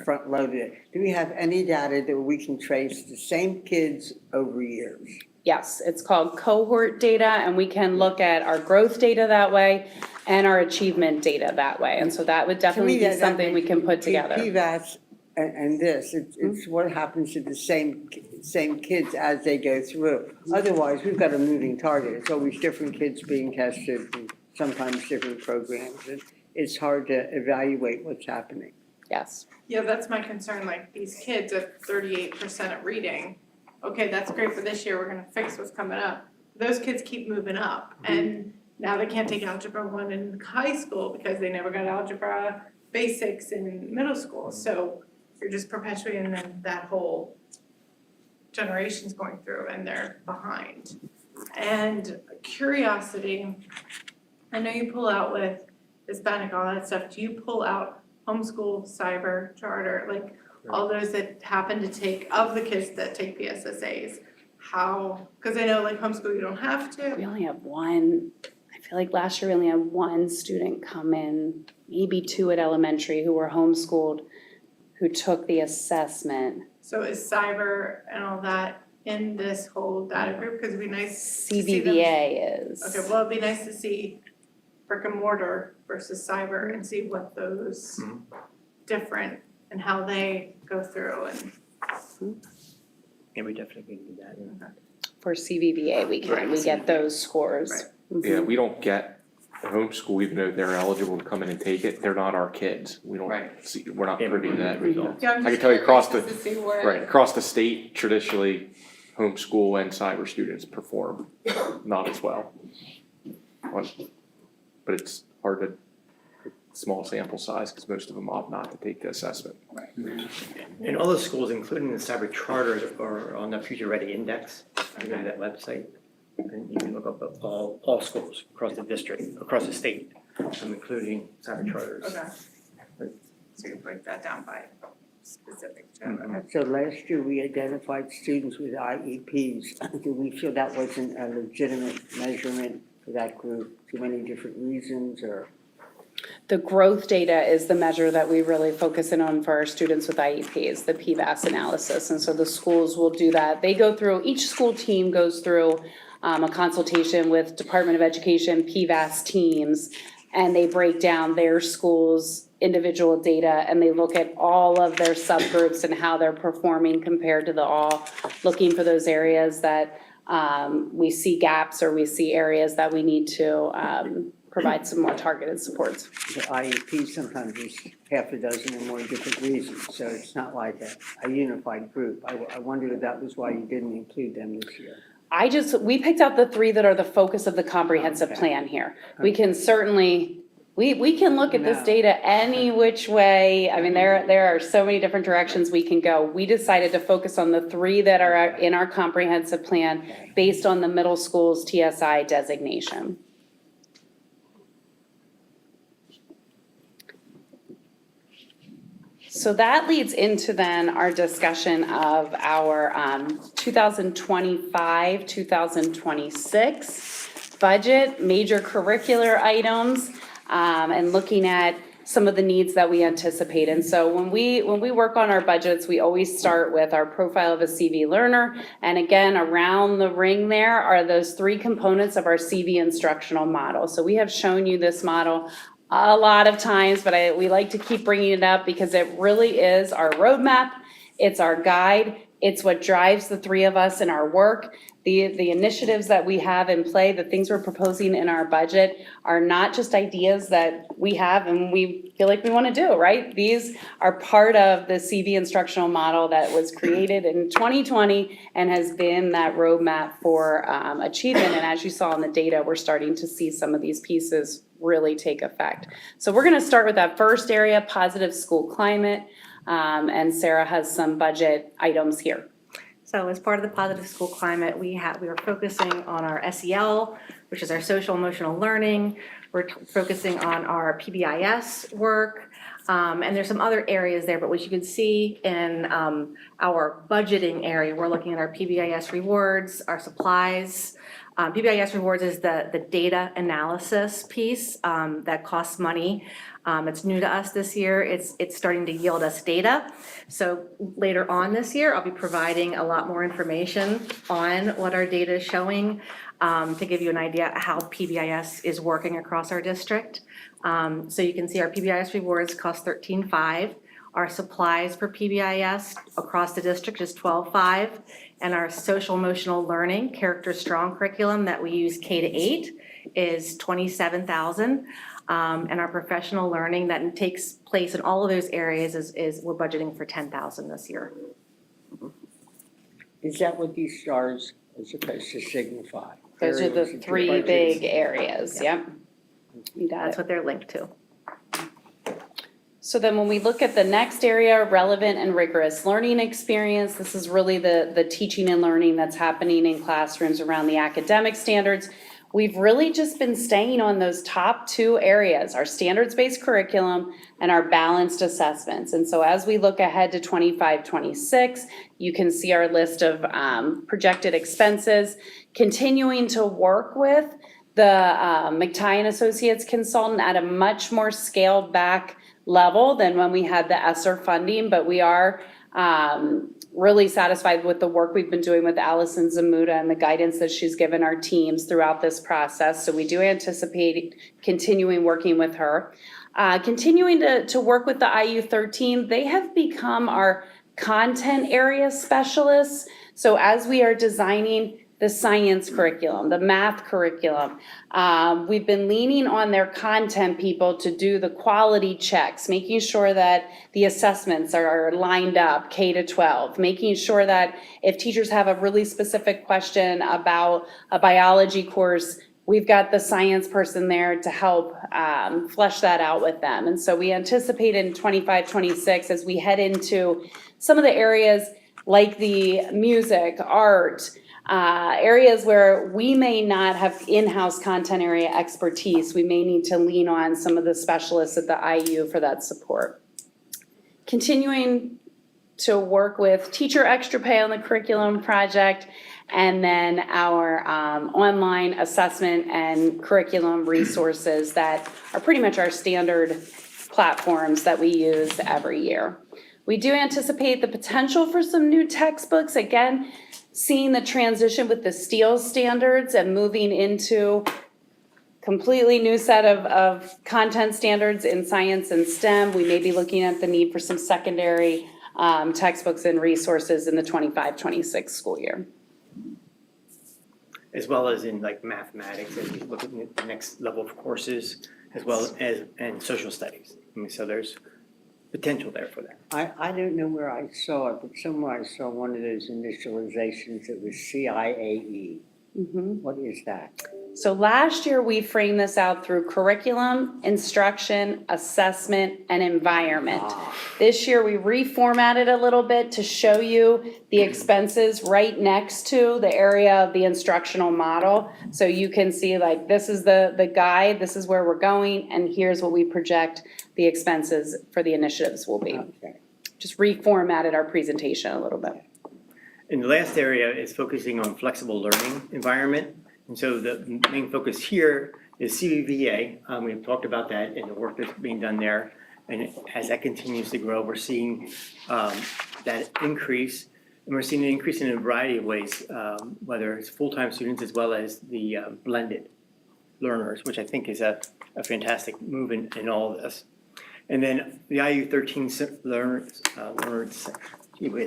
front loaded it. Do we have any data that we can trace the same kids over years? Yes, it's called cohort data, and we can look at our growth data that way and our achievement data that way. And so that would definitely be something we can put together. PVAS and this, it's what happens to the same kids as they go through. Otherwise, we've got a moving target. It's always different kids being tested, and sometimes different programs. It's hard to evaluate what's happening. Yes. Yeah, that's my concern, like these kids at 38% at reading, okay, that's great for this year, we're gonna fix what's coming up. Those kids keep moving up, and now they can't take Algebra 1 in high school because they never got Algebra Basics in middle school. So you're just perpetuating that whole generation's going through and they're behind. And curiosity, I know you pull out with Hispanic, all that stuff, do you pull out homeschool, cyber, charter, like all those that happen to take, of the kids that take PSSAs, how, because I know like homeschool you don't have to. We only have one, I feel like last year we only had one student come in, maybe two at elementary who were homeschooled, who took the assessment. So is cyber and all that in this whole data group? Because it'd be nice to see them. CVVA is. Okay, well, it'd be nice to see brick and mortar versus cyber and see what those different and how they go through and. Yeah, we definitely can do that. For CVVA, we can, we get those scores. Right. Yeah, we don't get homeschool, even though they're eligible to come in and take it, they're not our kids. We don't Right. see, we're not privy to that result. Yeah, I'm I just can tell you across curious to see where. Right, across the state, traditionally, homeschool and cyber students perform not as well. But it's hard to, small sample size, because most of them opt not to take the assessment. And all those schools, including the cyber charters, are on the Future Ready Index. You go to that website, and you can look up all schools across the district, across the state, including cyber charters. Okay. So you break that down by specific to. So last year, we identified students with IEPs. Do we feel that wasn't a legitimate measurement for that group? Too many different reasons, or? The growth data is the measure that we really focus in on for our students with IEPs, the PVAS analysis. And so the schools will do that. They go through, each school team goes through a consultation with Department of Education, PVAS teams, and they break down their school's individual data and they look at all of their subgroups and how they're performing compared to the all, looking for those areas that we see gaps or we see areas that we need to provide some more targeted supports. The IEP sometimes is half a dozen or more different reasons, so it's not like a unified group. I wondered if that was why you didn't include them this year. We picked out the three that are the focus of the comprehensive plan here. We can certainly We can look at this No. data any which way. I mean, there are so many different directions we can go. We decided to focus on the three that are in our comprehensive plan based on the middle school's TSI designation. So that leads into then our discussion of our 2025, 2026 budget, major curricular items, and looking at some of the needs that we anticipate. And so when we work on our budgets, we always start with our profile of a CV learner. And again, around the ring there are those three components of our CV instructional model. So we have shown you this model a lot of times, but we like to keep bringing it up because it really is our roadmap. It's our guide. It's what drives the three of us in our work. The initiatives that we have in play, the things we're proposing in our budget are not just ideas that we have and we feel like we want to do, right? These are part of the CV instructional model that was created in 2020 and has been that roadmap for achievement. And as you saw in the data, we're starting to see some of these pieces really take effect. So we're going to start with that first area, positive school climate. And Sarah has some budget items here. So as part of the positive school climate, we are focusing on our SEL, which is our social emotional learning. We're focusing on our PBIS work. And there's some other areas there, but what you can see in our budgeting area, we're looking at our PBIS rewards, our supplies. PBIS rewards is the data analysis piece that costs money. It's new to us this year. It's starting to yield us data. So later on this year, I'll be providing a lot more information on what our data is showing to give you an idea how PBIS is working across our district. So you can see our PBIS rewards cost $13,500. Our supplies for PBIS across the district is $12,500. And our social emotional learning, character strong curriculum that we use K-8 is $27,000. And our professional learning that takes place in all of those areas is we're budgeting for $10,000 this year. Is that what these stars are supposed to signify? Those are the Areas that three your big budget- areas, yep. You got That's it. what they're linked to. So then when we look at the next area, relevant and rigorous learning experience, this is really the teaching and learning that's happening in classrooms around the academic standards. We've really just been staying on those top two areas, our standards-based curriculum and our balanced assessments. And so as we look ahead to 25, 26, you can see our list of projected expenses, continuing to work with the McTighe and Associates consultant at a much more scaled back level than when we had the ESSER funding, but we are really satisfied with the work we've been doing with Allison Zamuda and the guidance that she's given our teams throughout this process. So we do anticipate continuing working with her. Continuing to work with the IU13, they have become our content area specialists. So as we are designing the science curriculum, the math curriculum. We've been leaning on their content people to do the quality checks, making sure that the assessments are lined up, K to 12, making sure that if teachers have a really specific question about a biology course, we've got the science person there to help flesh that out with them. And so we anticipate in 25, 26, as we head into some of the areas like the music, art, areas where we may not have in-house content area expertise, we may need to lean on some of the specialists at the IU for that support. Continuing to work with teacher extra pay on the curriculum project, and then our online assessment and curriculum resources that are pretty much our standard platforms that we use every year. We do anticipate the potential for some new textbooks, again, seeing the transition with the STEEL standards and moving into completely new set of content standards in science and STEM. We may be looking at the need for some secondary textbooks and resources in the 25-26 school year. As well as in like mathematics, as we look at the next level of courses, as well as and social studies. I mean, so there's potential there for that. I don't know where I saw it, but somewhere I saw one of those initializations. It was CIAE. What is that? So last year, we framed this out through curriculum, instruction, assessment, and environment. This year, we reformatted a little bit to show you the expenses right next to the area of the instructional model. So you can see like, this is the guide, this is where we're going, and here's what we project the expenses for the initiatives will be. Okay. Just reformatted our presentation a little bit. And the last area is focusing on flexible learning environment. And so the main focus here is CVVA. We've talked about that and the work that's being done there. And as that continues to grow, we're seeing that increase. And we're seeing an increase in a variety of ways, whether it's full-time students as well as the blended learners, which I think is a fantastic move in all of this. And then the IU 13 learners,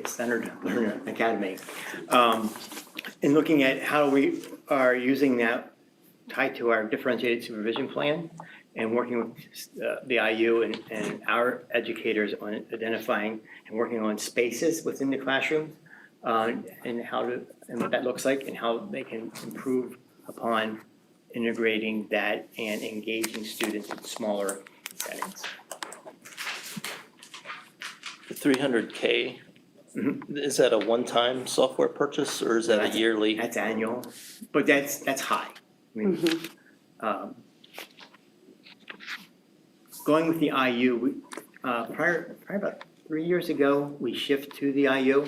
Centered Learner Academy. In looking at how we are using that tied to our differentiated supervision plan and working with the IU and our educators on identifying and working on spaces within the classroom and what that looks like and how they can improve upon integrating that and engaging students in smaller settings. The 300K, is that a one-time software purchase or is that a yearly? That's annual, but that's high. I mean, going with the IU, prior about 3 years ago, we shift to the IU,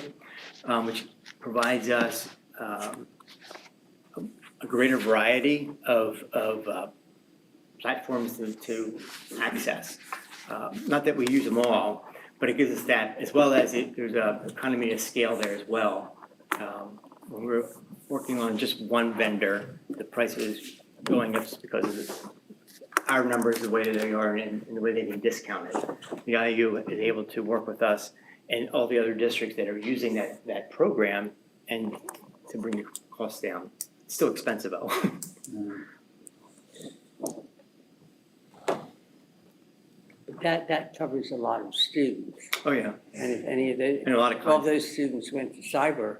which provides us a greater variety of platforms to access. Not that we use them all, but it gives us that, as well as there's an economy of scale there as well. When we're working on just one vendor, the price is going up because of our numbers, the way that they are and the way they've been discounted. The IU is able to work with us and all the other districts that are using that program and to bring the costs down. It's still expensive though. That covers a lot of students. Oh, yeah. And if any of the, And a lot of if all those students went to cyber,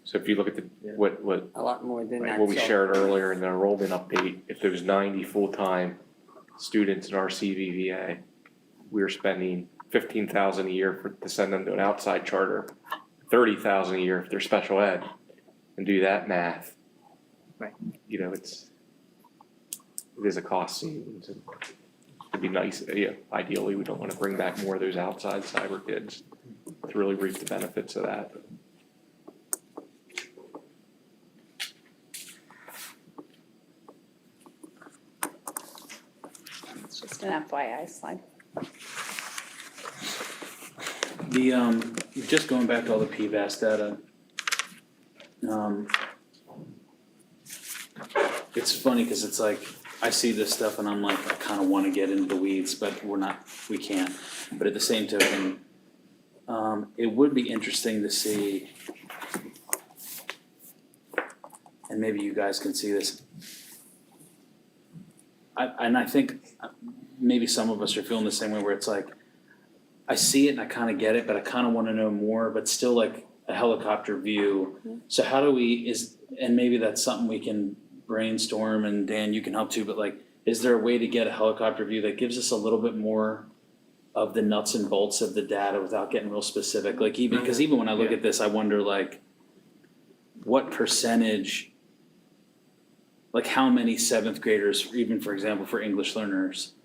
So if you look at what a lot more than that. what we So- shared earlier in the enrollment update, if there was 90 full-time students in our CVVA, we were spending $15,000 a year to send them to an outside charter, $30,000 a year if they're special ed, and do that math. Right. You know, it is a cost. It'd be nice, ideally, we don't want to bring back more of those outside cyber kids to really reap the benefits of that. It's just an FYI slide. Just going back to all the PVAS data. It's funny because it's like, I see this stuff and I'm like, I kind of want to get into the weeds, but we can't. But at the same token, it would be interesting to see, and maybe you guys can see this. I think maybe some of us are feeling the same way where it's like, I see it and I kind of get it, but I kind of want to know more, but still like a helicopter view. So how do and maybe that's something we can brainstorm, and Dan, you can help too, but like, is there a way to get a helicopter view that gives us a little bit more of the nuts and bolts of the data without getting real specific? Like because even when I look at this, I wonder like, what percentage, like how many seventh graders, even for example, for English learners,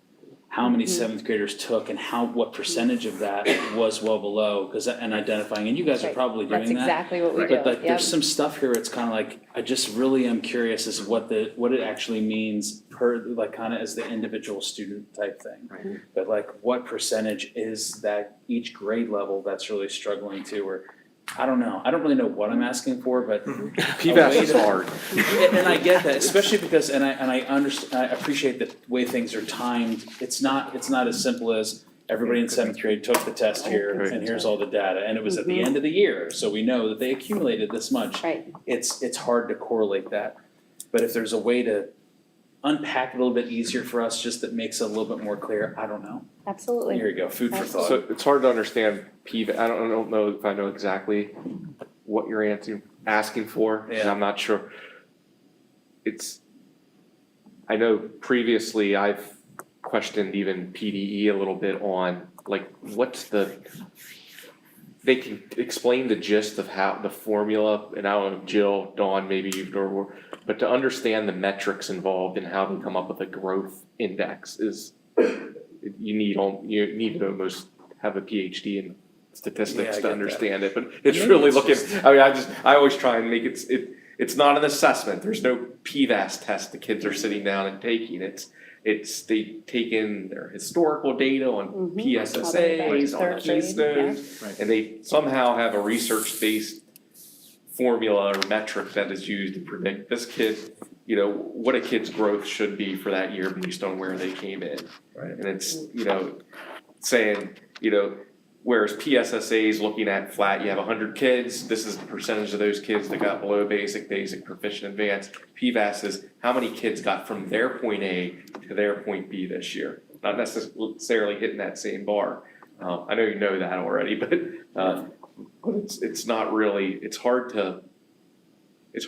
how many seventh graders took and what percentage of that was well below, and identifying, and you guys are Right. probably doing That's that. exactly what we do. But like, Yep. there's some stuff here, it's kind of like, I just really am curious as to what it actually means per, like kind of as the individual student type thing. Right. But like, what percentage is that each grade level that's really struggling to, or, I don't know, I don't really know what I'm asking for, but. PVAS is hard. And I get that, especially because, and I understand, I appreciate the way things are timed. It's not as simple as everybody in seventh grade took the test here and here's all the data, and it was at the end of the year, so we know that they accumulated this much. Right. It's hard to correlate that, but if there's a way to unpack it a little bit easier for us, just that makes it a little bit more clear, I don't know. Absolutely. Here you go, food for thought. So it's hard to understand PVAS. I don't know if I know exactly what you're asking for, and Yeah. I'm not sure. I know previously I've questioned even PDE a little bit on, like, they can explain the gist of how, the formula, and I don't know, Jill, Dawn, maybe you've known more, but to understand the metrics involved in how they come up with a growth index is, you need to almost have a PhD in statistics Yeah, I to get understand it, but it's Maybe really it's looking, just- I mean, I always try and make it's not an assessment, there's no PVAS test the kids are sitting down and taking, they take in their historical data on Mhm. All the way back to PSSAs, on third grade, keystones, and they somehow have a research-based formula or metric that is used to predict this kid, you know, what a kid's growth should be for that year based on where they came in. Right. And it's, you know, saying, you know, whereas PSSA is looking at flat, you have 100 kids, this is the percentage of those kids that got below basic, proficient, advanced. PVAS is how many kids got from their point A to their point B this year, not necessarily hitting that same bar. I know you know that already, but it's not really, it's hard. It's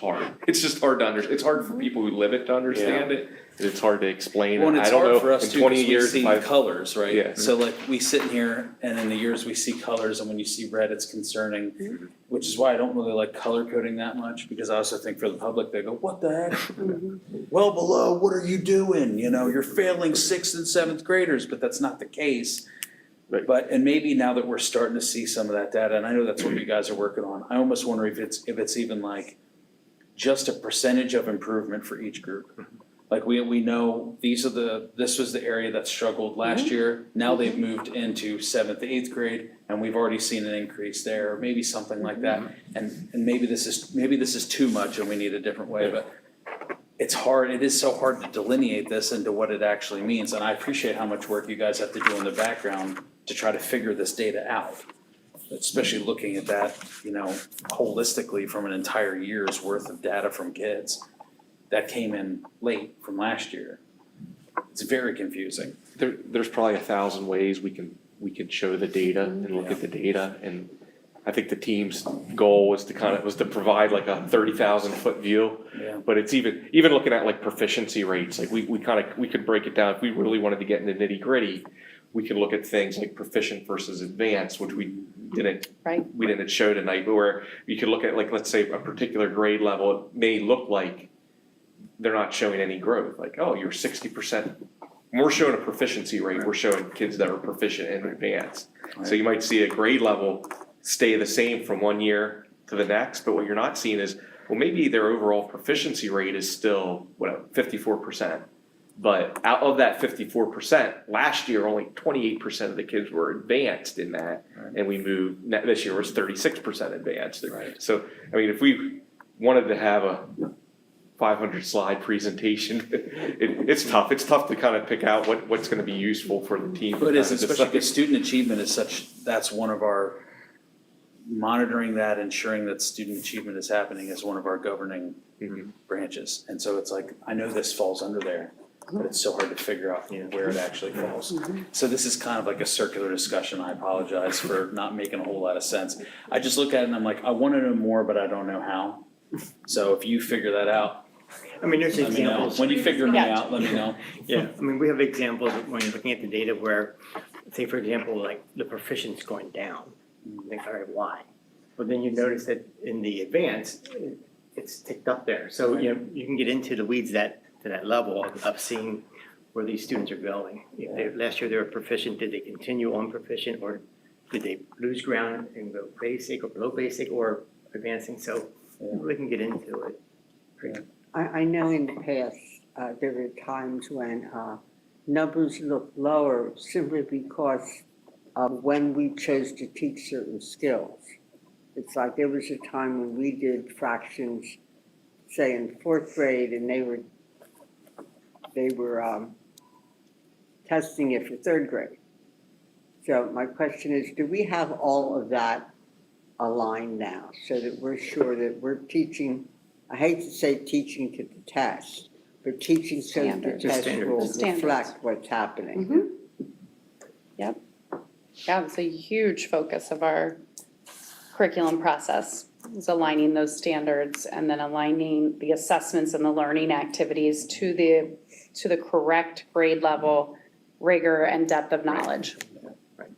just hard to understand. It's hard for people who live it to understand it. And it's hard to explain. Well, and I it's don't hard know, for us in too, 20 because we years, see if I- colors, right? Yeah. So like, we sit in here, and in the years we see colors, and when you see red, it's concerning, which is why I don't really like color coding that much, because I also think for the public, they go, what the heck? Well below, what are you doing? You know, you're failing 6th and 7th graders, but that's not the case. Right. But, and maybe now that we're starting to see some of that data, and I know that's what you guys are working on, I almost wonder if it's even like just a percentage of improvement for each group. Like we know this was the area that struggled last year, now they've moved into 7th, 8th grade, and we've already seen an increase there, or maybe something like that. And maybe this is too much and we need a different way, but it is so hard to delineate this into what it actually means, and I appreciate how much work you guys have to do in the background to try to figure this data out. Especially looking at that, you know, holistically from an entire year's worth of data from kids that came in late from last year. It's very confusing. There's probably 1,000 ways we can show the data and look at the data, and I think the team's goal was to provide like a 30,000-foot view. Yeah. But it's even looking at like proficiency rates, like we could break it down if we really wanted to get into nitty-gritty. We could look at things like proficient versus advanced, which we didn't show tonight, but where you could look at, like, let's say a particular grade level, it may look like they're not showing any growth, like, oh, you're 60%. When we're showing a proficiency rate, we're showing kids that are proficient and advanced. So you might see a grade level stay the same from one year to the next, but what you're not seeing is, well, maybe their overall proficiency rate is still, 54%. But out of that 54%, last year, only 28% of the kids were advanced in that. And we moved, this year was 36% advanced. Right. So, I mean, if we wanted to have a 500-slide presentation, it's tough. It's tough to kind of pick out what's going to be useful for the team. But it is, especially because student achievement is that's one of our, monitoring that, ensuring that student achievement is happening is one of our governing branches. And so it's like, I know this falls under there, but it's so hard to figure out where it actually falls. So this is kind of like a circular discussion. I apologize for not making a whole lot of sense. I just look at it and I'm like, I want to know more, but I don't know how. So if you figure that out, I mean, there's let me know. examples. When you figure me out, let me know. Yeah, I mean, we have examples when you're looking at the data where, say, for example, like the proficiency's going down. You think, all right, why? But then you notice that in the advanced, it's ticked up there. So, you know, you can get into the weeds to that level of seeing where these students are going. If last year they were proficient, did they continue on proficient, or did they lose ground and go basic or below basic or advancing? So we can get into it. I know in the past, there were times when numbers looked lower simply because of when we chose to teach certain skills. It's like there was a time when we did fractions, say in 4th grade, and they were testing it for 3rd grade. So my question is, do we have all of that aligned now so that we're sure that we're teaching, I hate to say teaching to the test, but teaching so that the test will reflect what's happening? Yeah, it's a huge focus of our curriculum process. is aligning those standards and then aligning the assessments and the learning activities to the correct grade level, rigor and depth of knowledge.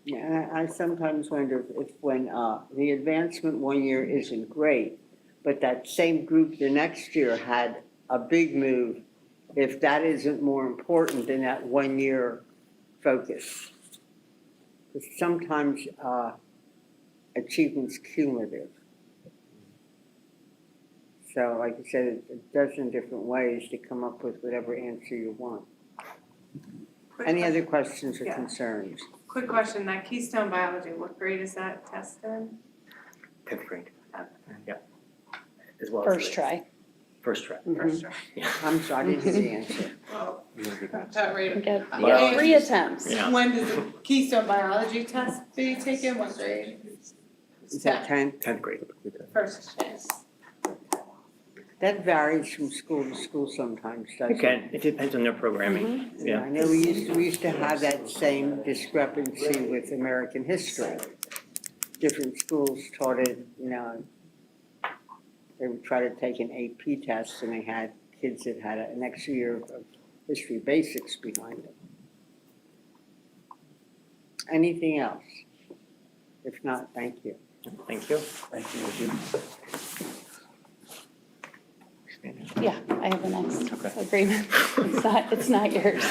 Yeah, and I sometimes wonder if when the advancement one year isn't great, but that same group the next year had a big move, if that isn't more important than that 1 year focus. Because sometimes achievement's cumulative. So like I said, a dozen different ways to come up with whatever answer you want. Any other questions or Yeah. concerns? Quick question, that Keystone Biology, what grade is that test in? 10th grade. Okay. Yeah. As well as. First try. First try. First try. I'm sorry, I didn't hear the answer. Well, that rate. You get Well, 3 attempts. Yeah. When does the Keystone Biology test be taken, what grade? Is that 10? 10th grade. First chance. That varies from school to school sometimes, doesn't it? It can, it depends on their programming, Yeah, I yeah. know we used to have that same discrepancy with American history. Different schools taught it, they would try to take an AP test and they had kids that had an extra year of history basics behind them. Anything else? If not, thank you. Thank you. Thank you. Yeah, I have the next Okay. agreement. It's not yours.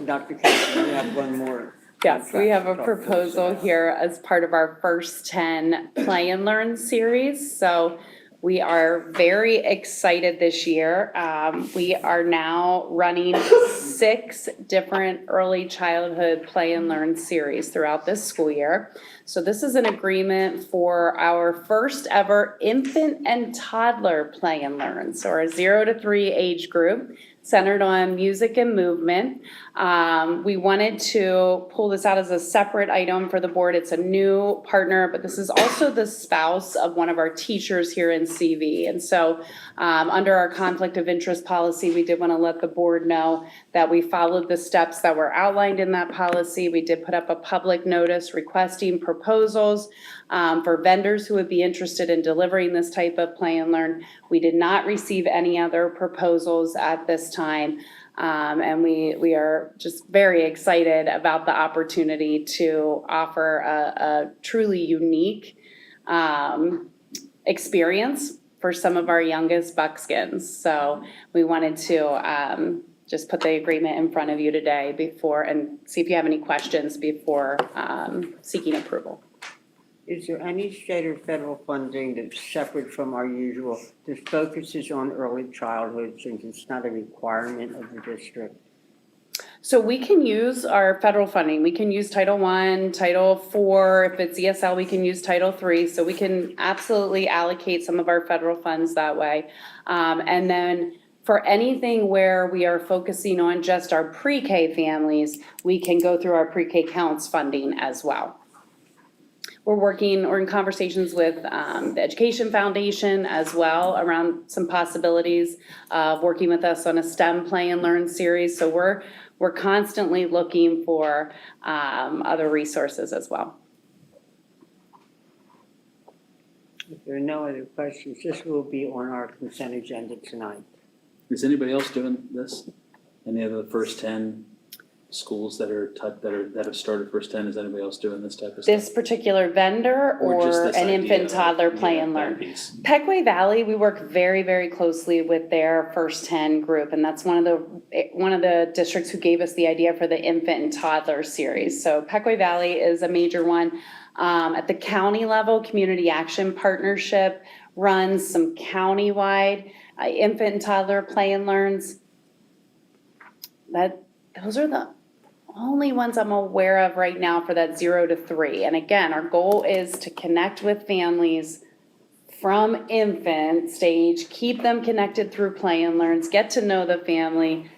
Dr. Casey, we have one more. Yes, we have a proposal here as part of our first 10 Play and Learn series. So we are very excited this year. We are now running 6 different early childhood Play and Learn series throughout this school year. So this is an agreement for our first ever infant and toddler Play and Learn. So our 0 to 3 age group centered on music and movement. We wanted to pull this out as a separate item for the board. It's a new partner, but this is also the spouse of one of our teachers here in CV. And so under our conflict of interest policy, we did want to let the board know that we followed the steps that were outlined in that policy. We did put up a public notice requesting proposals for vendors who would be interested in delivering this type of Play and Learn. We did not receive any other proposals at this time. And we are just very excited about the opportunity to offer a truly unique experience for some of our youngest buckskins. So we wanted to just put the agreement in front of you today and see if you have any questions before seeking approval. Is there any state or federal funding that's separate from our usual, that focuses on early childhood since it's not a requirement of the district? So we can use our federal funding. We can use Title I, Title IV. If it's ESL, we can use Title III. So we can absolutely allocate some of our federal funds that way. And then for anything where we are focusing on just our pre-K families, we can go through our pre-K counts funding as well. We're in conversations with the Education Foundation as well around some possibilities of working with us on a STEM Play and Learn series. So we're constantly looking for other resources as well. If there are no other questions, this will be on our consent agenda tonight. Is anybody else doing this? Any of the first 10 schools that have started first 10, is anybody else doing this type of stuff? This particular vendor just or this an idea infant of- toddler Play and that Learn? piece. Pequay Valley, we work very, very closely with their first 10 group, and that's one of the districts who gave us the idea for the infant and toddler series. So Pequay Valley is a major one. At the county level, Community Action Partnership runs some countywide infant and toddler Play and Learns. Those are the only ones I'm aware of right now for that 0 to 3. And again, our goal is to connect with families from infant stage, keep them connected through Play and Learns, get to know the family,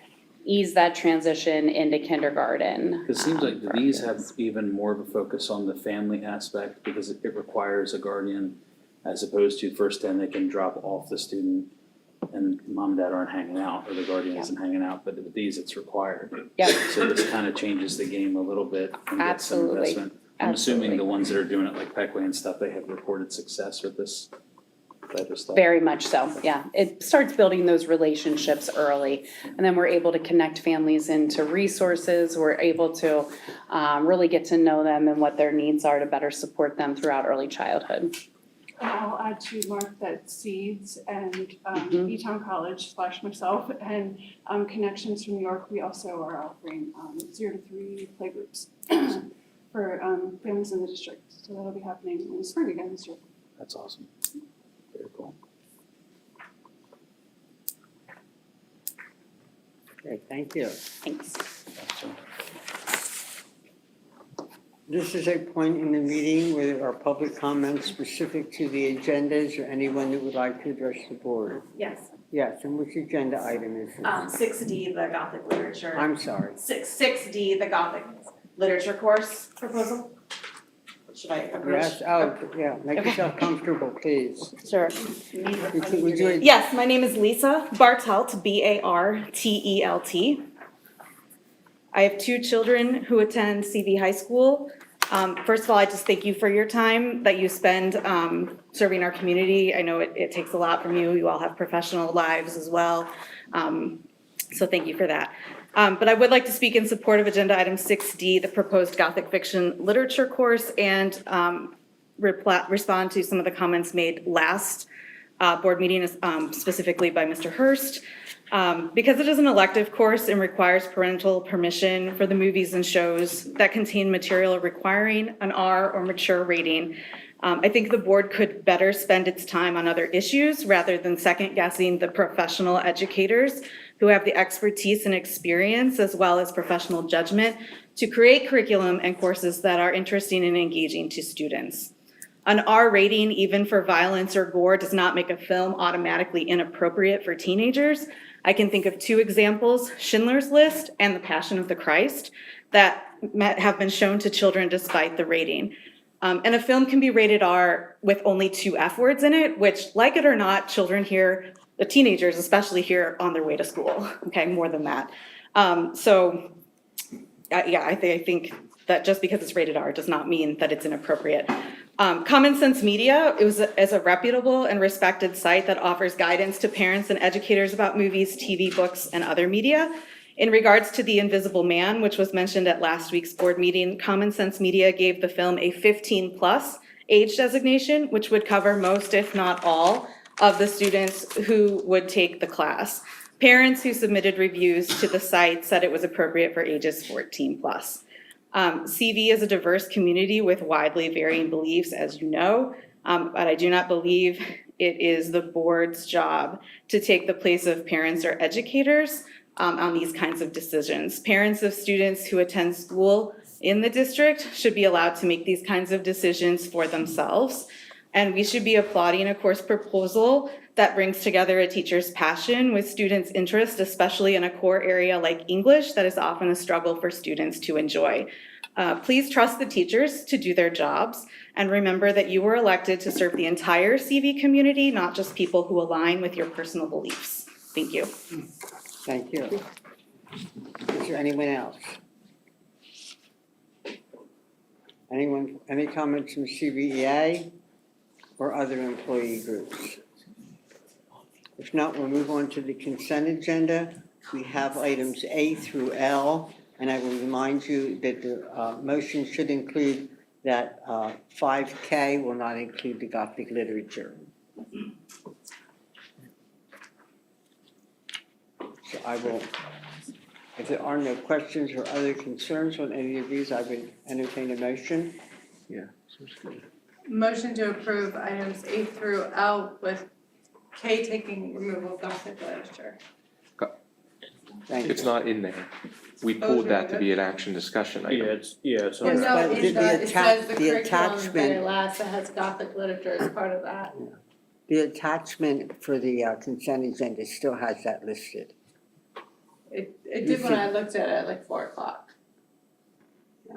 ease that transition into kindergarten. It seems like for these kids. have even more of a focus on the family aspect because it requires a guardian as opposed to first 10, they can drop off the student and mom and dad aren't hanging out or the guardian isn't hanging out, but with these it's required. Yep. So this kind of changes the game a little bit and gets some Absolutely. investment. I'm assuming Absolutely. the ones that are doing it like Peckway and stuff, they have reported success with this type of stuff. Very much so, yeah. It starts building those relationships early, and then we're able to connect families into resources. We're able to really get to know them and what their needs are to better support them throughout early childhood. And I'll add to Mark that Seeds and Mhm. Etown College / myself and Connections from New York, we also are offering 0 to 3 playgroups for families in the district. So that'll be happening in the spring again this year. That's awesome. Very cool. Okay, thank you. Thanks. This is a point in the meeting where there are public comments specific to the agendas or anyone that would like to address the board. Yes, Yes, and which agenda item is this? 6D, the Gothic literature. I'm sorry. 6D, the Gothic literature course proposal. Should I approach? Yes, oh, yeah, make yourself comfortable, please. Sure. Would you- Yes, my name is Lisa Bartelt, Bartelt. I have 2 children who attend CV High School. First of all, I just thank you for your time that you spend serving our community. I know it takes a lot from you. You all have professional lives as well. So thank you for that. But I would like to speak in support of agenda item 6D, the proposed Gothic fiction literature course, and respond to some of the comments made last board meeting, specifically by Mr. Hurst. Because it is an elective course and requires parental permission for the movies and shows that contain material requiring an R or mature rating, I think the board could better spend its time on other issues rather than second-guessing the professional educators who have the expertise and experience as well as professional judgment to create curriculum and courses that are interesting and engaging to students. An R rating, even for violence or gore, does not make a film automatically inappropriate for teenagers. I can think of 2 examples, Schindler's List and The Passion of the Christ, that have been shown to children despite the rating. And a film can be rated R with only 2 F words in it, which, like it or not, children hear, the teenagers especially, hear on their way to school, okay, more than that. I think that just because it's rated R does not mean that it's inappropriate. Common Sense Media is a reputable and respected site that offers guidance to parents and educators about movies, TV, books, and other media. In regards to The Invisible Man, which was mentioned at last week's board meeting, Common Sense Media gave the film a 15+ age designation, which would cover most, if not all, of the students who would take the class. Parents who submitted reviews to the site said it was appropriate for ages 14+. CV is a diverse community with widely varying beliefs, as you know, but I do not believe it is the board's job to take the place of parents or educators on these kinds of decisions. Parents of students who attend school in the district should be allowed to make these kinds of decisions for themselves. And we should be applauding a course proposal that brings together a teacher's passion with students' interest, especially in a core area like English that is often a struggle for students to enjoy. Please trust the teachers to do their jobs, and remember that you were elected to serve the entire CV community, not just people who align with your personal beliefs. Thank you. Thank you. Is there anyone else? Anyone, any comments from CVEA or other employee groups? If not, we'll move on to the consent agenda. We have items A through L, and I will remind you that the motion should include that 5K will not include the Gothic literature. So I will, if there are no questions or other concerns on any of these, I would entertain a motion. Yeah, sounds good. Motion to approve items A through L with K taking removal of Gothic literature. Thank you. It's not in there. We pulled that to be an action discussion item. Yes, Well, but no, the it says the the curriculum very attachment, last that has Gothic literature as part of that. the attachment for the consent agenda still has that listed. It did when I looked at it at like 4:00.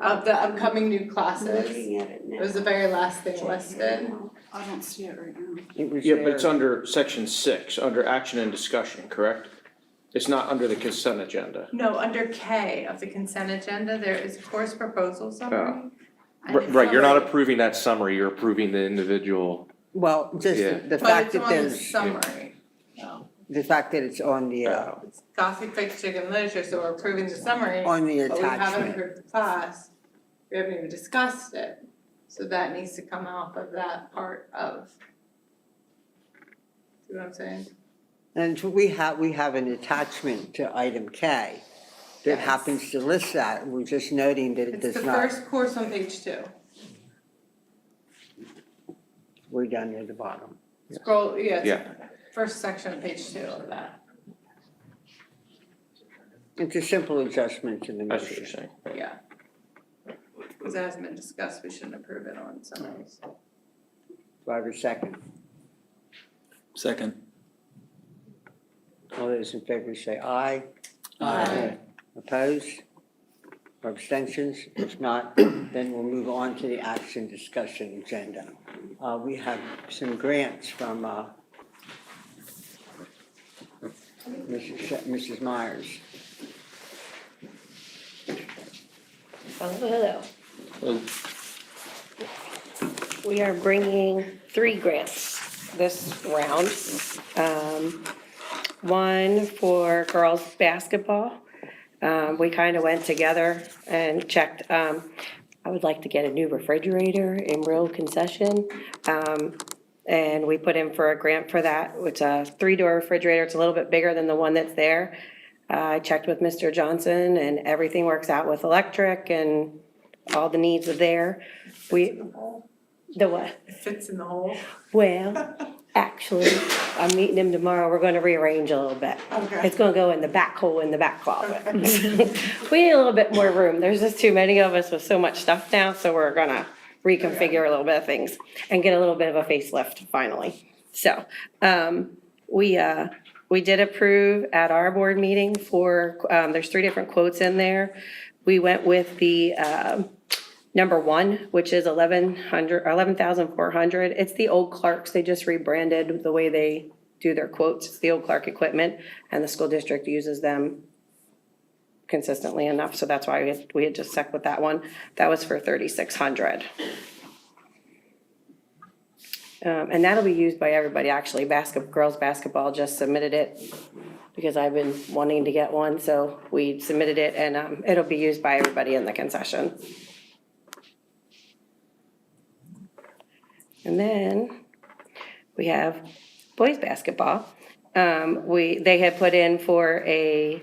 Of the upcoming new classes, Looking at it it now. was the very last thing listed. I don't see it right now. It was Yeah, but it's there. under section 6, under action and discussion, correct? It's not under the consent agenda. No, under K of the consent agenda, there is a course proposal summary. And it's Right, you're not summary. approving that summary, you're approving the individual. Well, just Yeah. the But fact it's that on the there's, summary. No, the fact that it's on the, it's Gothic fiction and literature, so we're approving the summary, on the but we haven't attachment. approved the class. We haven't even discussed it, so that needs to come off of that part of. See what I'm saying? And so we have an attachment to item K that Yes. happens to list that. We're just noting that it It's does the not. first course on page 2. We're down near the bottom. Scroll, yeah, it's Yeah. first section of page 2 of that, It's a simple adjustment to the That's what you're motion. saying. yeah. Because it hasn't been discussed, we shouldn't approve it on summaries. Do I have a second? Second. All those in favor say aye. Aye. Opposed? Or abstentions? If not, then we'll move on to the action discussion agenda. We have some grants from Mrs. Myers. Hello. We are bringing 3 grants this round. One for girls' basketball. We kind of went together and checked. I would like to get a new refrigerator in real concession. And we put in for a grant for that. It's a 3-door refrigerator. It's a little bit bigger than the one that's there. I checked with Mr. Johnson and everything works out with electric and all the needs are there. The what? It fits in the hole. Well, actually, I'm meeting him tomorrow. We're gonna rearrange a little bit. Okay. It's gonna go in the back hole in the back closet. We need a little bit more room. There's just too many of us with so much stuff now, so we're gonna reconfigure a little bit of things and get a little bit of a facelift finally. So, we did approve at our board meeting for, there's 3 different quotes in there. We went with the, number 1, which is $11,400. It's the old Clarks. They just rebranded the way they do their quotes. It's the old Clark equipment, and the school district uses them consistently enough, so that's why we had just stuck with that one. That was for $3,600. And that'll be used by everybody, actually. Girls basketball just submitted it because I've been wanting to get one, so we submitted it, and it'll be used by everybody in the concession. And then we have boys basketball. They had put in for a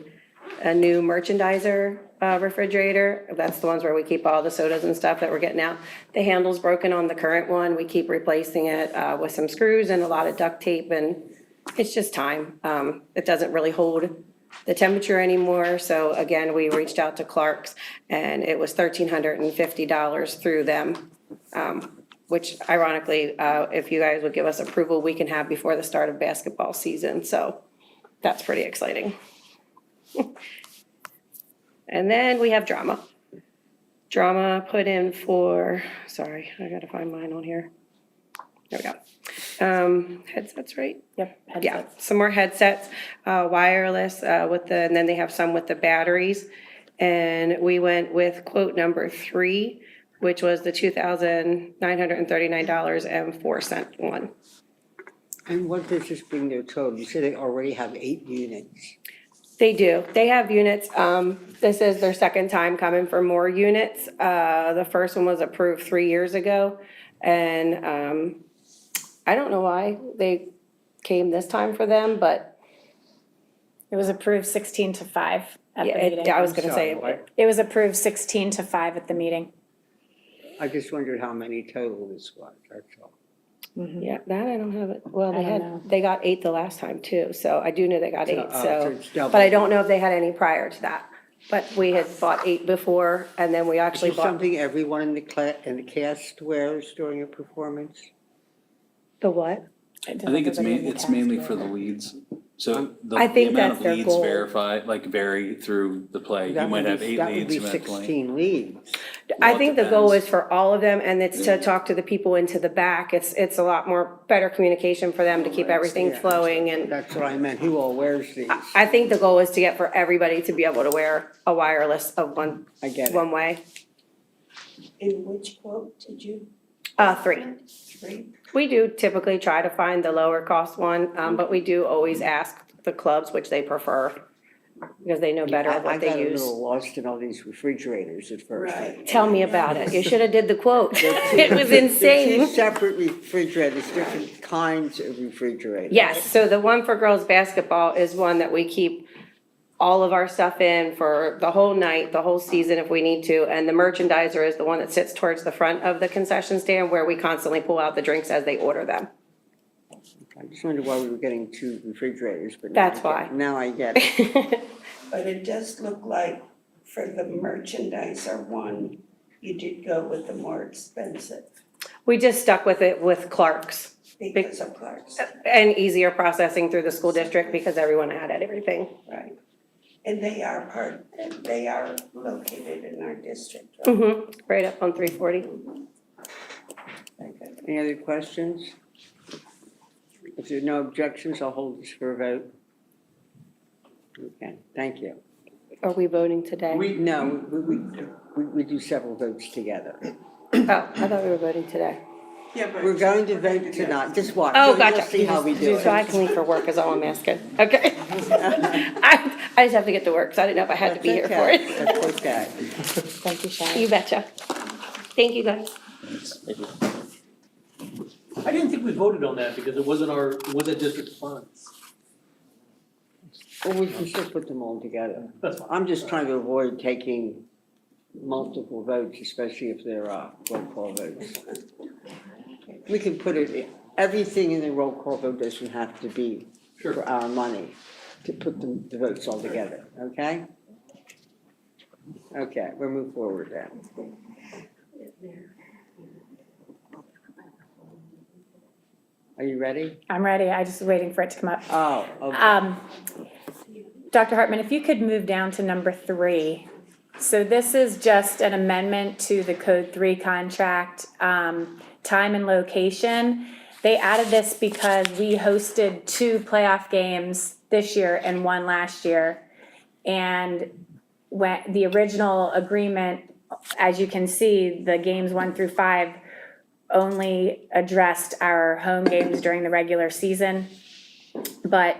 new merchandiser refrigerator. That's the ones where we keep all the sodas and stuff that we're getting out. The handle's broken on the current one. We keep replacing it with some screws and a lot of duct tape, and it's just time. It doesn't really hold the temperature anymore. So again, we reached out to Clark's, and it was $1,350 through them. Which ironically, if you guys would give us approval, we can have before the start of basketball season, so that's pretty exciting. And then we have drama. Drama put in for, sorry, I gotta find mine on here. There we go. Headsets, right? Yep. Yeah, some more headsets, wireless, and then they have some with the batteries. And we went with quote number 3, which was the $2,939.04 one. And what does this bring their total? You said they already have 8 units. They do. They have units. This is their second time coming for more units. The first one was approved 3 years ago. And I don't know why they came this time for them, but It was approved 16 to 5 at the yeah, meeting. I was gonna Sorry, say, what? It was approved 16 to 5 at the meeting. I just wondered how many total this was, that's all. yeah, that I don't have it. Well, I don't know. they got 8 the last time too, so I do know they got 8, So so. it's double. But I don't know if they had any prior to that. But we had bought 8 before, and then we Is actually this bought something everyone in the cast wears during a performance? the what? I think it's mainly for the leads. So the I think amount that's of their leads goal. vary through the play. You That might would have be- 8 That would leads, be you might have 20. 16 leads. I Well, it think the goal depends. is for all of them, and it's to talk to the people into the back. It's a lot more better communication for them to keep everything Yeah. flowing, and That's what I meant, who all wears these? I think the goal is to get for everybody to be able to wear a wireless of I get it. one way. In which quote did you? 3. 3? We do typically try to find the lower cost one, but we do always ask the clubs which they prefer, because they know better what they I got a use. little lost in all these refrigerators at first. Right. Tell me about it. You should have did the quote. It was They're two insane. separate refrigerators, different kinds of refrigerators. Yes, so the one for girls' basketball is one that we keep all of our stuff in for the whole night, the whole season if we need to. And the merchandiser is the one that sits towards the front of the concession stand where we constantly pull out the drinks as they order them. I just wondered why we were getting 2 refrigerators, but now That's why. Now I get it. But it does look like for the merchandiser one, you did go with the more expensive We just stuck with it with Clark's because of Clark's, and easier processing through the school district because everyone had everything. right? And they are located in our district, right? Mm-hmm, right up on 340. Okay. Any other questions? If there are no objections, I'll hold this for a vote. Okay, thank you. Are we voting today? No, we do several votes together. Oh, I thought we were voting today. Yeah, but. We're going to vote tonight, just watch. Oh, You'll gotcha. see how we do So I it. can leave for work is all I'm asking. Okay. I just have to get to work, so I didn't know if I had to be here for it. That's okay. Thank you, Sharon. You betcha. Thank you, guys. Thank you. I didn't think we voted on that because it wasn't district funds. Well, we can still put them all together. That's fine. I'm just trying to avoid taking multiple votes, especially if they're roll call votes. We can put it, everything in the roll call vote doesn't have to be Sure. for our money, to put the votes all together, okay? Okay, we'll move forward then. Are you ready? I'm ready, I just was waiting for it to come up. Oh, okay. Dr. Hartman, if you could move down to number 3. So this is just an amendment to the Code 3 contract, time and location. They added this because we hosted 2 playoff games this year and 1 last year. And when the original agreement, as you can see, the games 1 through 5 only addressed our home games during the regular season. But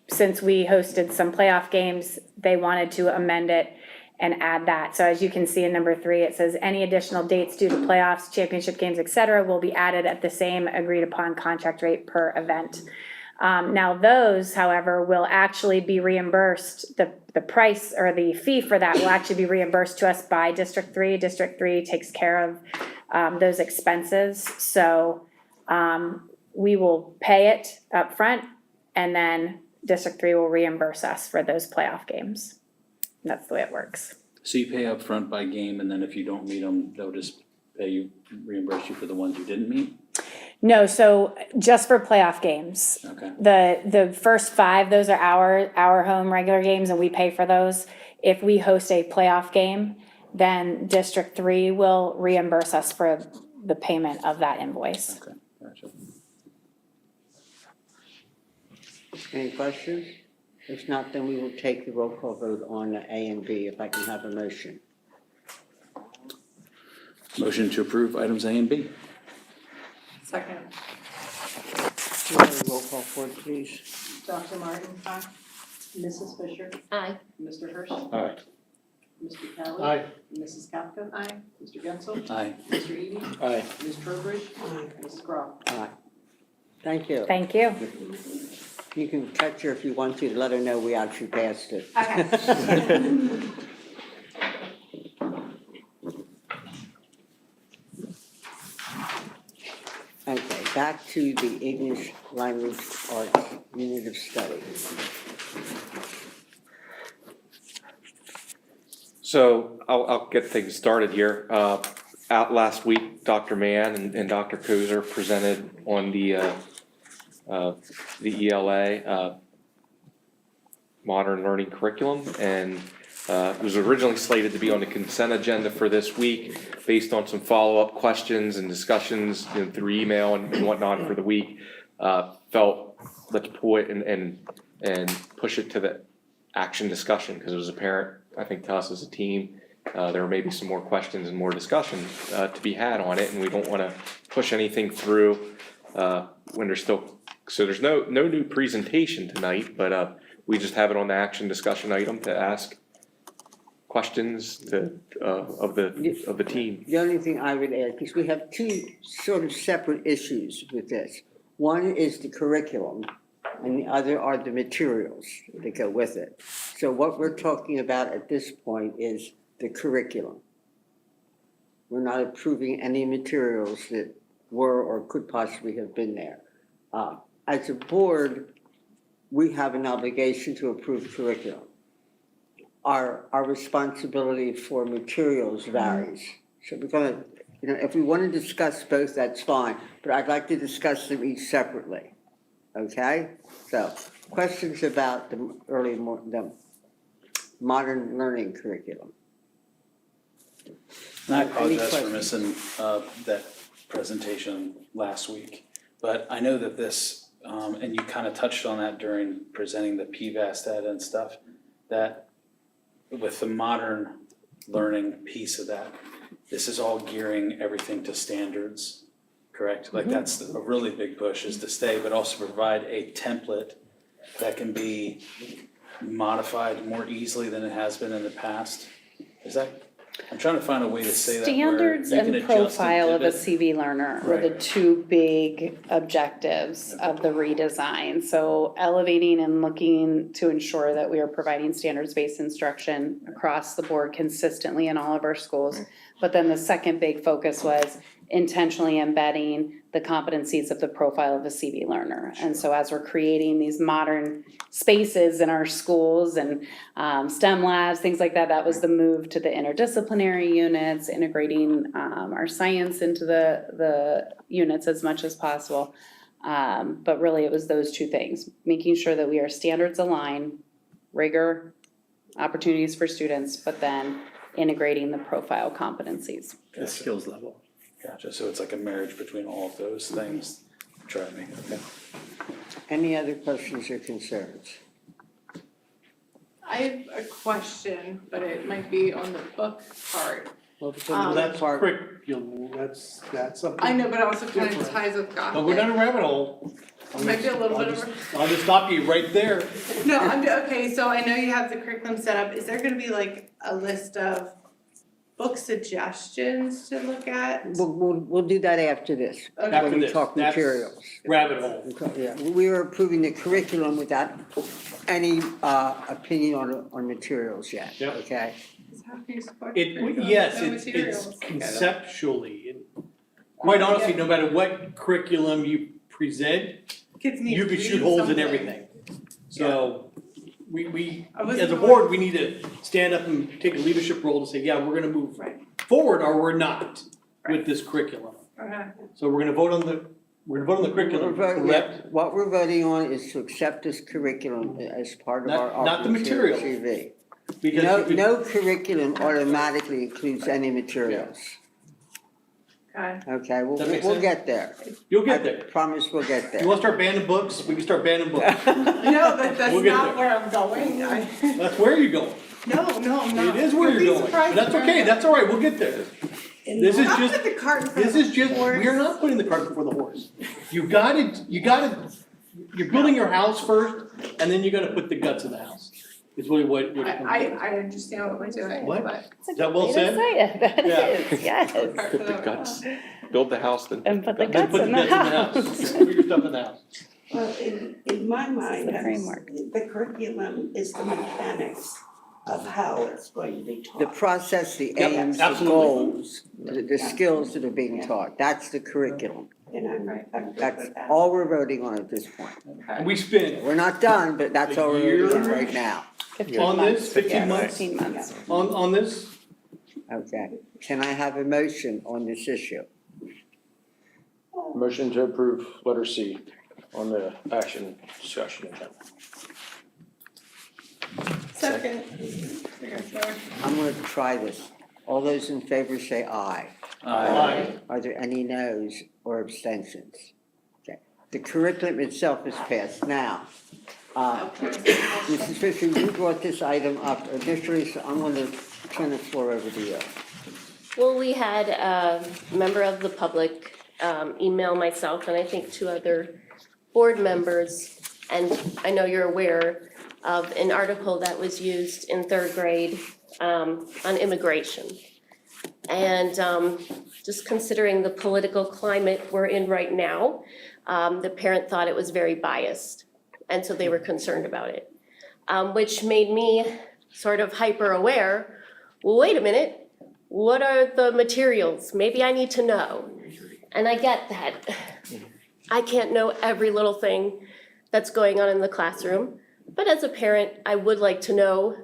since we hosted some playoff games, they wanted to amend it and add that. So as you can see in number 3, it says any additional dates due to playoffs, championship games, et cetera, will be added at the same agreed upon contract rate per event. Now those, however, will actually be reimbursed, the price or the fee for that will actually be reimbursed to us by District 3. District 3 takes care of those expenses. So we will pay it up front, and then District 3 will reimburse us for those playoff games. That's the way it works. So you pay up front by game, and then if you don't meet them, they'll just reimburse you for the ones you didn't meet? No, so just for playoff games. Okay. The first 5, those are our home regular games, and we pay for those. If we host a playoff game, then District 3 will reimburse us for the payment of that invoice. Okay, gotcha. Any questions? If not, then we will take the roll call vote on A and B, if I can have a motion. Motion to approve items A and B. Second. Roll call for it, please. Dr. Martin? Aye. Mrs. Fisher? Aye. Mr. Hirsch? Aye. Mr. Kelly? Aye. Mrs. Kapka? Aye. Mr. Gensel? Aye. Mr. Eby? Aye. Ms. Trowbridge? Mrs. Crawl? Aye. Thank you. Thank you. You can text her if you want to let her know we actually passed it. Okay. Okay, back to the English Language Arts Unit of Study. So I'll get things started here. Out last week, Dr. Mann and Dr. Kozer presented on the ELA Modern Learning Curriculum, and it was originally slated to be on the consent agenda for this week based on some follow-up questions and discussions through email and whatnot for the week. Felt let's pull it and push it to the action discussion because it was apparent, I think, to us as a team there may be some more questions and more discussion to be had on it, and we don't want to push anything through when there's still, so there's no new presentation tonight, but we just have it on the action discussion item to ask questions of the team. The only thing I would add, because we have two sort of separate issues with this. One is the curriculum, and the other are the materials that go with it. So what we're talking about at this point is the curriculum. We're not approving any materials that were or could possibly have been there. As a board, we have an obligation to approve curriculum. Our responsibility for materials varies. So we're gonna, if we want to discuss both, that's fine, but I'd like to discuss them each separately. Okay? So, questions about the modern learning curriculum? And I Any apologize for questions? missing that presentation last week. But I know that this, and you kind of touched on that during presenting the PVAS data and stuff, that with the modern learning piece of that, this is all gearing everything to standards, correct? Like that's a really big push, is to stay, but also provide a template that can be modified more easily than it has been in the past. Is that, I'm trying to find a way to say that where Standards you can and adjust and profile of a pivot. CV learner were the Right. two big objectives of the redesign. So elevating and looking to ensure that we are providing standards-based instruction across the board consistently in all of our schools. But then the second big focus was intentionally embedding the competencies of the profile of a CV learner. And so as we're creating these modern spaces in our schools and STEM labs, things like that, that was the move to the interdisciplinary units, integrating our science into the units as much as possible. But really it was those two things, making sure that we are standards aligned, rigor, opportunities for students, but then integrating the profile competencies. The skills level. Gotcha, so it's like a marriage between all of those things. Try me, okay. Any other questions or concerns? I have a question, but it might be on the book part. Well, Well, That's part, curriculum, that's something. I know, but it also kind of Different. ties with Gothic. But we're down a rabbit hole. Might be a little bit of I'll just stop you right there. No, okay, so I know you have the curriculum set up. Is there gonna be like a list of book suggestions to look at? we'll do that after this, Okay. After when we this, talk that's materials. rabbit hole. Yeah, we are approving the curriculum without any opinion on materials yet, Yep. okay? How can you support the curriculum with Yes, no it's materials? I get it. conceptually, and quite honestly, no matter what curriculum you present, Kids need you to could read shoot holes in something. everything. So, we, I wasn't as a aware. board, we need to stand up and take a leadership role to say, yeah, we're gonna move Right. forward or we're not with this curriculum. Okay. So we're gonna vote on the curriculum, correct? What we're voting on is to accept this curriculum as part of our Not the offerings here at material. CV. Because No, you could- no curriculum automatically includes any materials. Okay. Okay, That makes we'll sense? get there. You'll get I there. promise we'll get You there. wanna start banning books? We can start banning books. No, that's We'll get not there. where I'm going. That's where you're going. No, I'm not. It is where You'll you're be going, surprised but that's where I'm okay, going. that's all right, we'll get there. This is Not just, put the cart in front this of is just, the horse. we're not putting the cart before the horse. You gotta, you're building your house first, and then you gotta put the guts in the house. Is really what it comes down to. I understand what we're doing, What? but. Is that well said? That Yeah. is, yes. Put the guts, build the house, then. And put the Then guts put in the the guts in the house. house, put your stuff in the house. Well, in my mind, the framework. the curriculum is the mechanics of how it's going to be The taught. process, the Yep, aims, the absolutely. goals, the skills that are being taught, that's the curriculum. And I'm good That's with that. all we're voting on at this point. And we spend, We're not done, but that's all we're voting on right now. 15 On months. this, 15 Yeah, months? 15 months. on this, Okay, can I have a motion on this issue? Motion to approve letter C on the action discussion agenda. Second. I'm gonna try this. All those in favor say aye. Aye. Are there any noes or abstentions? Okay, the curriculum itself is passed. Now, Mrs. Fisher, you brought this item up initially, so I'm gonna turn the floor over to you. Well, we had a member of the public email myself and I think 2 other board members. And I know you're aware of an article that was used in 3rd grade on immigration. And just considering the political climate we're in right now, the parent thought it was very biased. And so they were concerned about it, which made me sort of hyper aware. Well, wait a minute, what are the materials? Maybe I need to know. And I get that. I can't know every little thing that's going on in the classroom, but as a parent, I would like to know,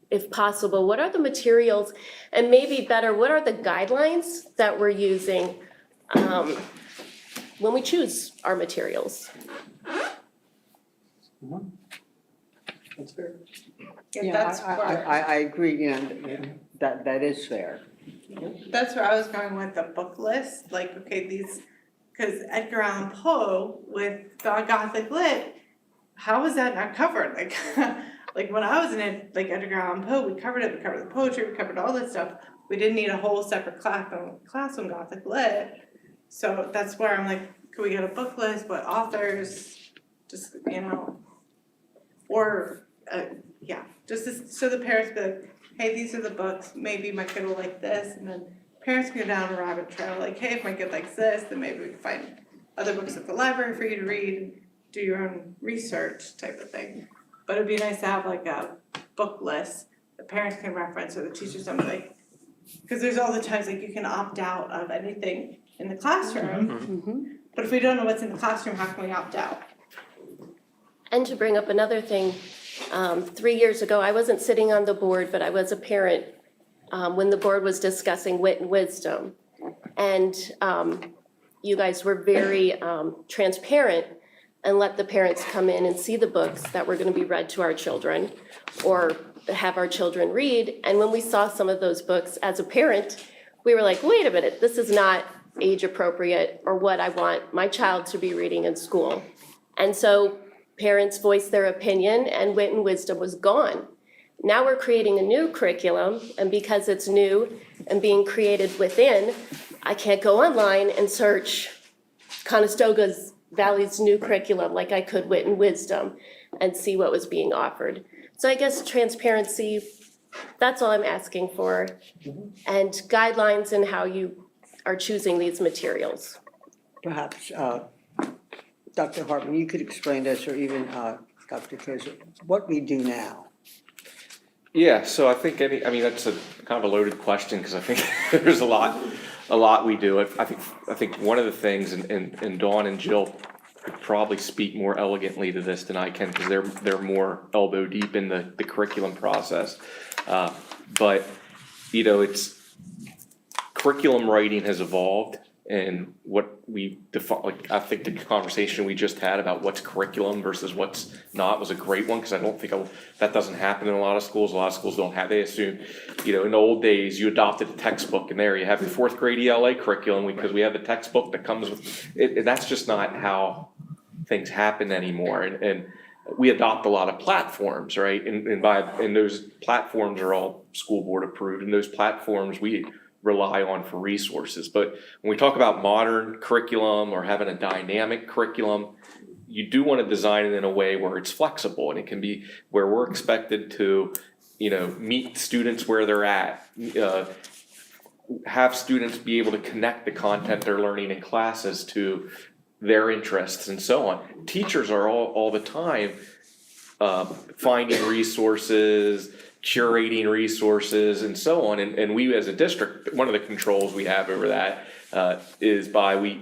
if possible, what are the materials, and maybe better, what are the guidelines that we're using when we choose our materials? That's fair. Yeah, that's where, I agree, you know, that is fair. that's where I was going with the book list, like, okay, these, cause Edgar Allan Poe with Gothic Lit, how is that not covered? Like, like when I was in it, like Edgar Allan Poe, we covered it, we covered the poetry, we covered all this stuff. We didn't need a whole separate class on Gothic Lit. So that's where I'm like, could we get a book list, what authors, just, you know, or, yeah, just so the parents be like, hey, these are the books, maybe my kid will like this, and then parents can go down a rabbit trail, like, hey, if my kid likes this, then maybe we can find other books at the library for you to read, and do your own research type of thing. But it'd be nice to have like a book list that parents can reference, or the teachers, something like, because there's all the times like you can opt out of anything in the classroom, but if we don't know what's in the classroom, how can we opt out? And to bring up another thing, 3 years ago, I wasn't sitting on the board, but I was a parent when the board was discussing wit and wisdom. And you guys were very transparent and let the parents come in and see the books that were gonna be read to our children or have our children read. And when we saw some of those books as a parent, we were like, wait a minute, this is not age appropriate or what I want my child to be reading in school. And so parents voiced their opinion and wit and wisdom was gone. Now we're creating a new curriculum, and because it's new and being created within, I can't go online and search Conestoga's Valley's new curriculum like I could wit and wisdom and see what was being offered. So I guess transparency, that's all I'm asking for, and guidelines in how you are choosing these materials. Perhaps, Dr. Hartman, you could explain this, or even Dr. Tozer, what we do now. Yeah, so I think that's a kind of a loaded question, because I think there's a lot we do. I think one of the things, and Dawn and Jill could probably speak more elegantly to this than I can, because they're more elbow deep in the curriculum process. But you know, it's curriculum writing has evolved, and what we define, like I think the conversation we just had about what's curriculum versus what's not was a great one, because I don't think that doesn't happen in a lot of schools. A lot of schools don't have, they assume, you know, in the old days you adopted a textbook and there you have your 4th grade ELA curriculum because we have the textbook that comes with it. That's just not how things happen anymore. And we adopt a lot of platforms, right? And those platforms are all school board approved, and those platforms we rely on for resources. But when we talk about modern curriculum or having a dynamic curriculum, you do want to design it in a way where it's flexible, and it can be where we're expected to, you know, meet students where they're at, have students be able to connect the content they're learning in classes to their interests and so on. Teachers are all the time finding resources, curating resources and so on, and we as a district, one of the controls we have over that is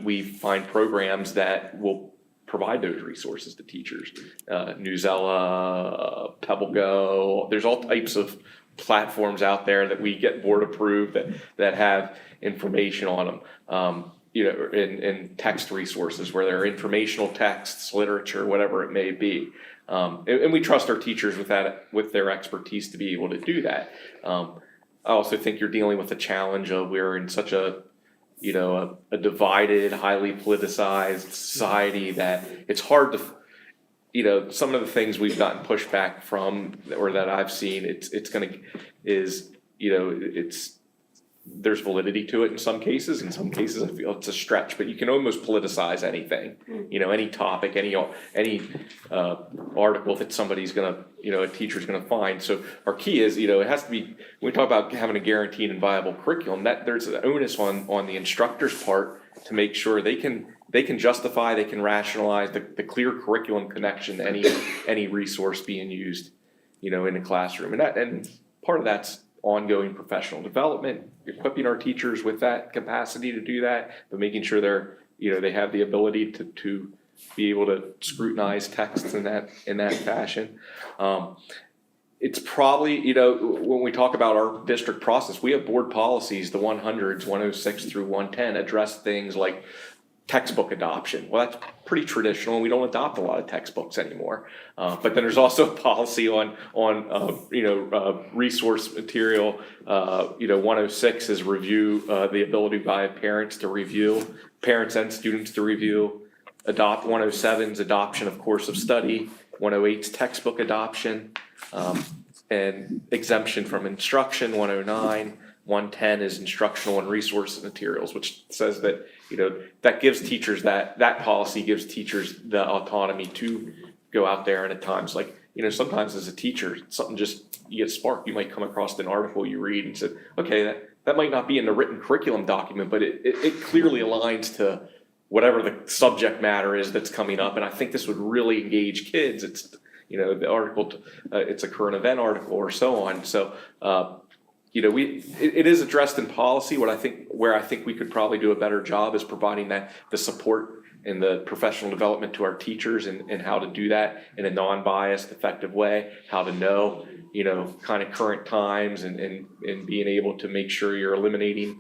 we find programs that will provide those resources to teachers. Newsella, PebbleGo, there's all types of platforms out there that we get board approved that have information on them. You know, in text resources where there are informational texts, literature, whatever it may be. And we trust our teachers with their expertise to be able to do that. I also think you're dealing with the challenge of we're in such a divided, highly politicized society that it's hard to, you know, some of the things we've gotten pushback from or that I've seen, is there's validity to it in some cases. In some cases, I feel it's a stretch, but you can almost politicize anything, any topic, any article that somebody's gonna, a teacher's gonna find. So our key is, it has to be, when we talk about having a guaranteed and viable curriculum, that there's an onus on the instructor's part to make sure they can justify, they can rationalize the clear curriculum connection to any resource being used, in the classroom. And part of that's ongoing professional development, equipping our teachers with that capacity to do that, but making sure they have the ability to be able to scrutinize texts in that fashion. It's probably, when we talk about our district process, we have board policies, the 100s, 106 through 110, address things like textbook adoption. Well, that's pretty traditional. We don't adopt a lot of textbooks anymore. But then there's also a policy on resource material. 106 is review, the ability by parents and students to review. 107's adoption of course of study. 108's textbook adoption, and exemption from instruction. 109. 110 is instructional and resource materials, which says that, that gives teachers that policy gives teachers the autonomy to go out there, and at times, like, sometimes as a teacher, something you get sparked, you might come across an article you read and say, okay, that might not be in the written curriculum document, but it clearly aligns to whatever the subject matter is that's coming up, and I think this would really engage kids. It's, the article, it's a current event article or so on, so, it is addressed in policy. Where I think we could probably do a better job is providing the support and the professional development to our teachers and how to do that in a non-biased, effective way, how to know, kind of current times and being able to make sure you're eliminating,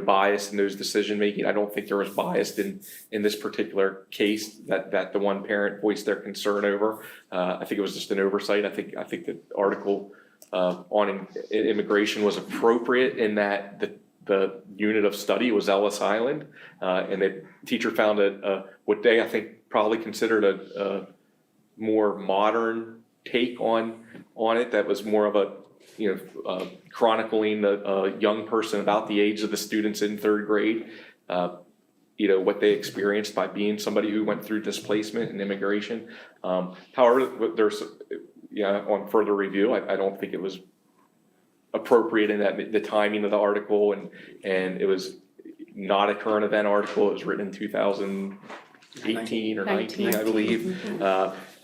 bias in those decision making. I don't think there was bias in this particular case that the one parent voiced their concern over. I think it was just an oversight. I think the article on immigration was appropriate in that the unit of study was Ellis Island, and the teacher found what they, I think, probably considered a more modern take on it that was more of a chronicling a young person about the age of the students in third grade, what they experienced by being somebody who went through displacement and immigration. However, there's on further review, I don't think it was appropriate in that the timing of the article and it was not a current event article. It was written in 2018 or 19, I believe.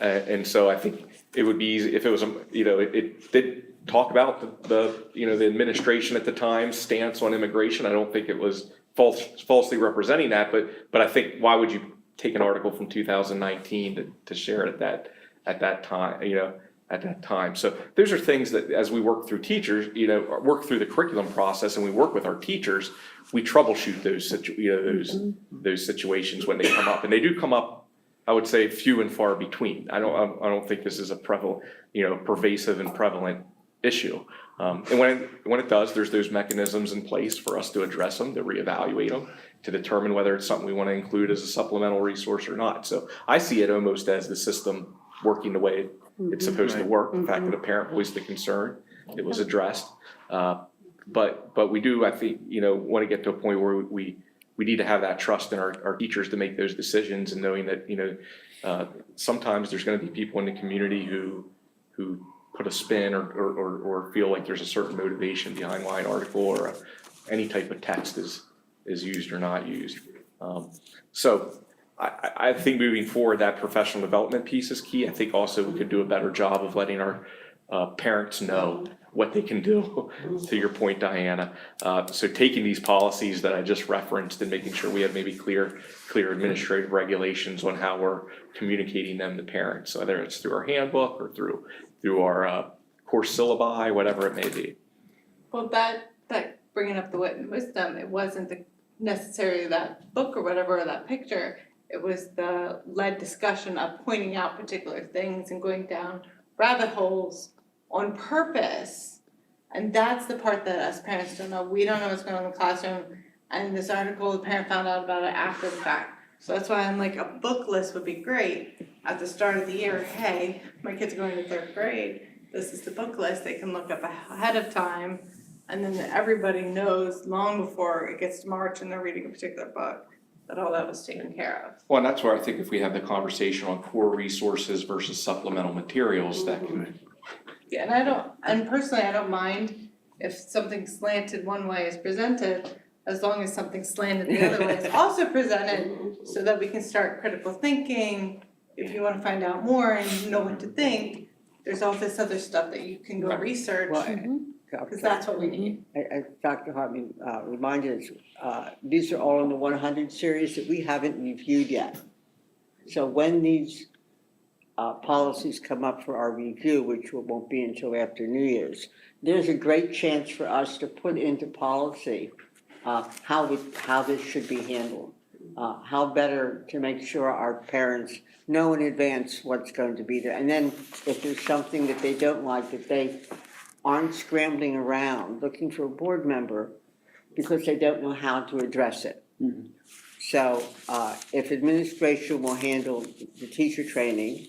And so I think it would be easy if it was, it did talk about the administration at the time stance on immigration. I don't think it was falsely representing that, but I think why would you take an article from 2019 to share it at that time. So those are things that as we work through teachers, work through the curriculum process and we work with our teachers, we troubleshoot those situations when they come up, and they do come up, I would say, few and far between. I don't think this is a pervasive and prevalent issue. And when it does, there's those mechanisms in place for us to address them, to reevaluate them, to determine whether it's something we want to include as a supplemental resource or not. So I see it almost as the system working the way it's supposed to work. The fact that a parent voiced the concern, it was addressed. But we do, I think, want to get to a point where we need to have that trust in our teachers to make those decisions, and knowing that, sometimes there's going to be people in the community who put a spin or feel like there's a certain motivation behind why an article or any type of text is used or not used. So I think moving forward, that professional development piece is key. I think also we could do a better job of letting our parents know what they can do, to your point, Diana. So taking these policies that I just referenced and making sure we have maybe clear administrative regulations on how we're communicating them to parents, whether it's through our handbook or through our course syllabi, whatever it may be. Well, that bringing up the wit and wisdom, it wasn't necessarily that book or whatever, or that picture. It was the led discussion of pointing out particular things and going down rabbit holes on purpose. And that's the part that us parents don't know. We don't know what's going on in the classroom. And this article, the parent found out about it after the fact. So that's why I'm like, a book list would be great at the start of the year. Hey, my kids are going to third grade. This is the book list. They can look up ahead of time And then everybody knows long before it gets to March and they're reading a particular book, that all that was taken care of. Well, and that's where I think if we have the conversation on core resources versus supplemental materials, that can, Yeah, and personally, I don't mind if something slanted one way is presented, as long as something slanted the other way is also presented, so that we can start critical thinking. If you wanna find out more and you know what to think, there's all this other stuff that you can go research, cause that's what we need. Dr. Hartman reminded us, these are all in the 100 series that we haven't reviewed yet. So when these policies come up for our review, which won't be until after New Year's, there's a great chance for us to put into policy how this should be handled. How better to make sure our parents know in advance what's going to be there. And then if there's something that they don't like, that they aren't scrambling around looking for a board member because they don't know how to address it. So if administration will handle the teacher training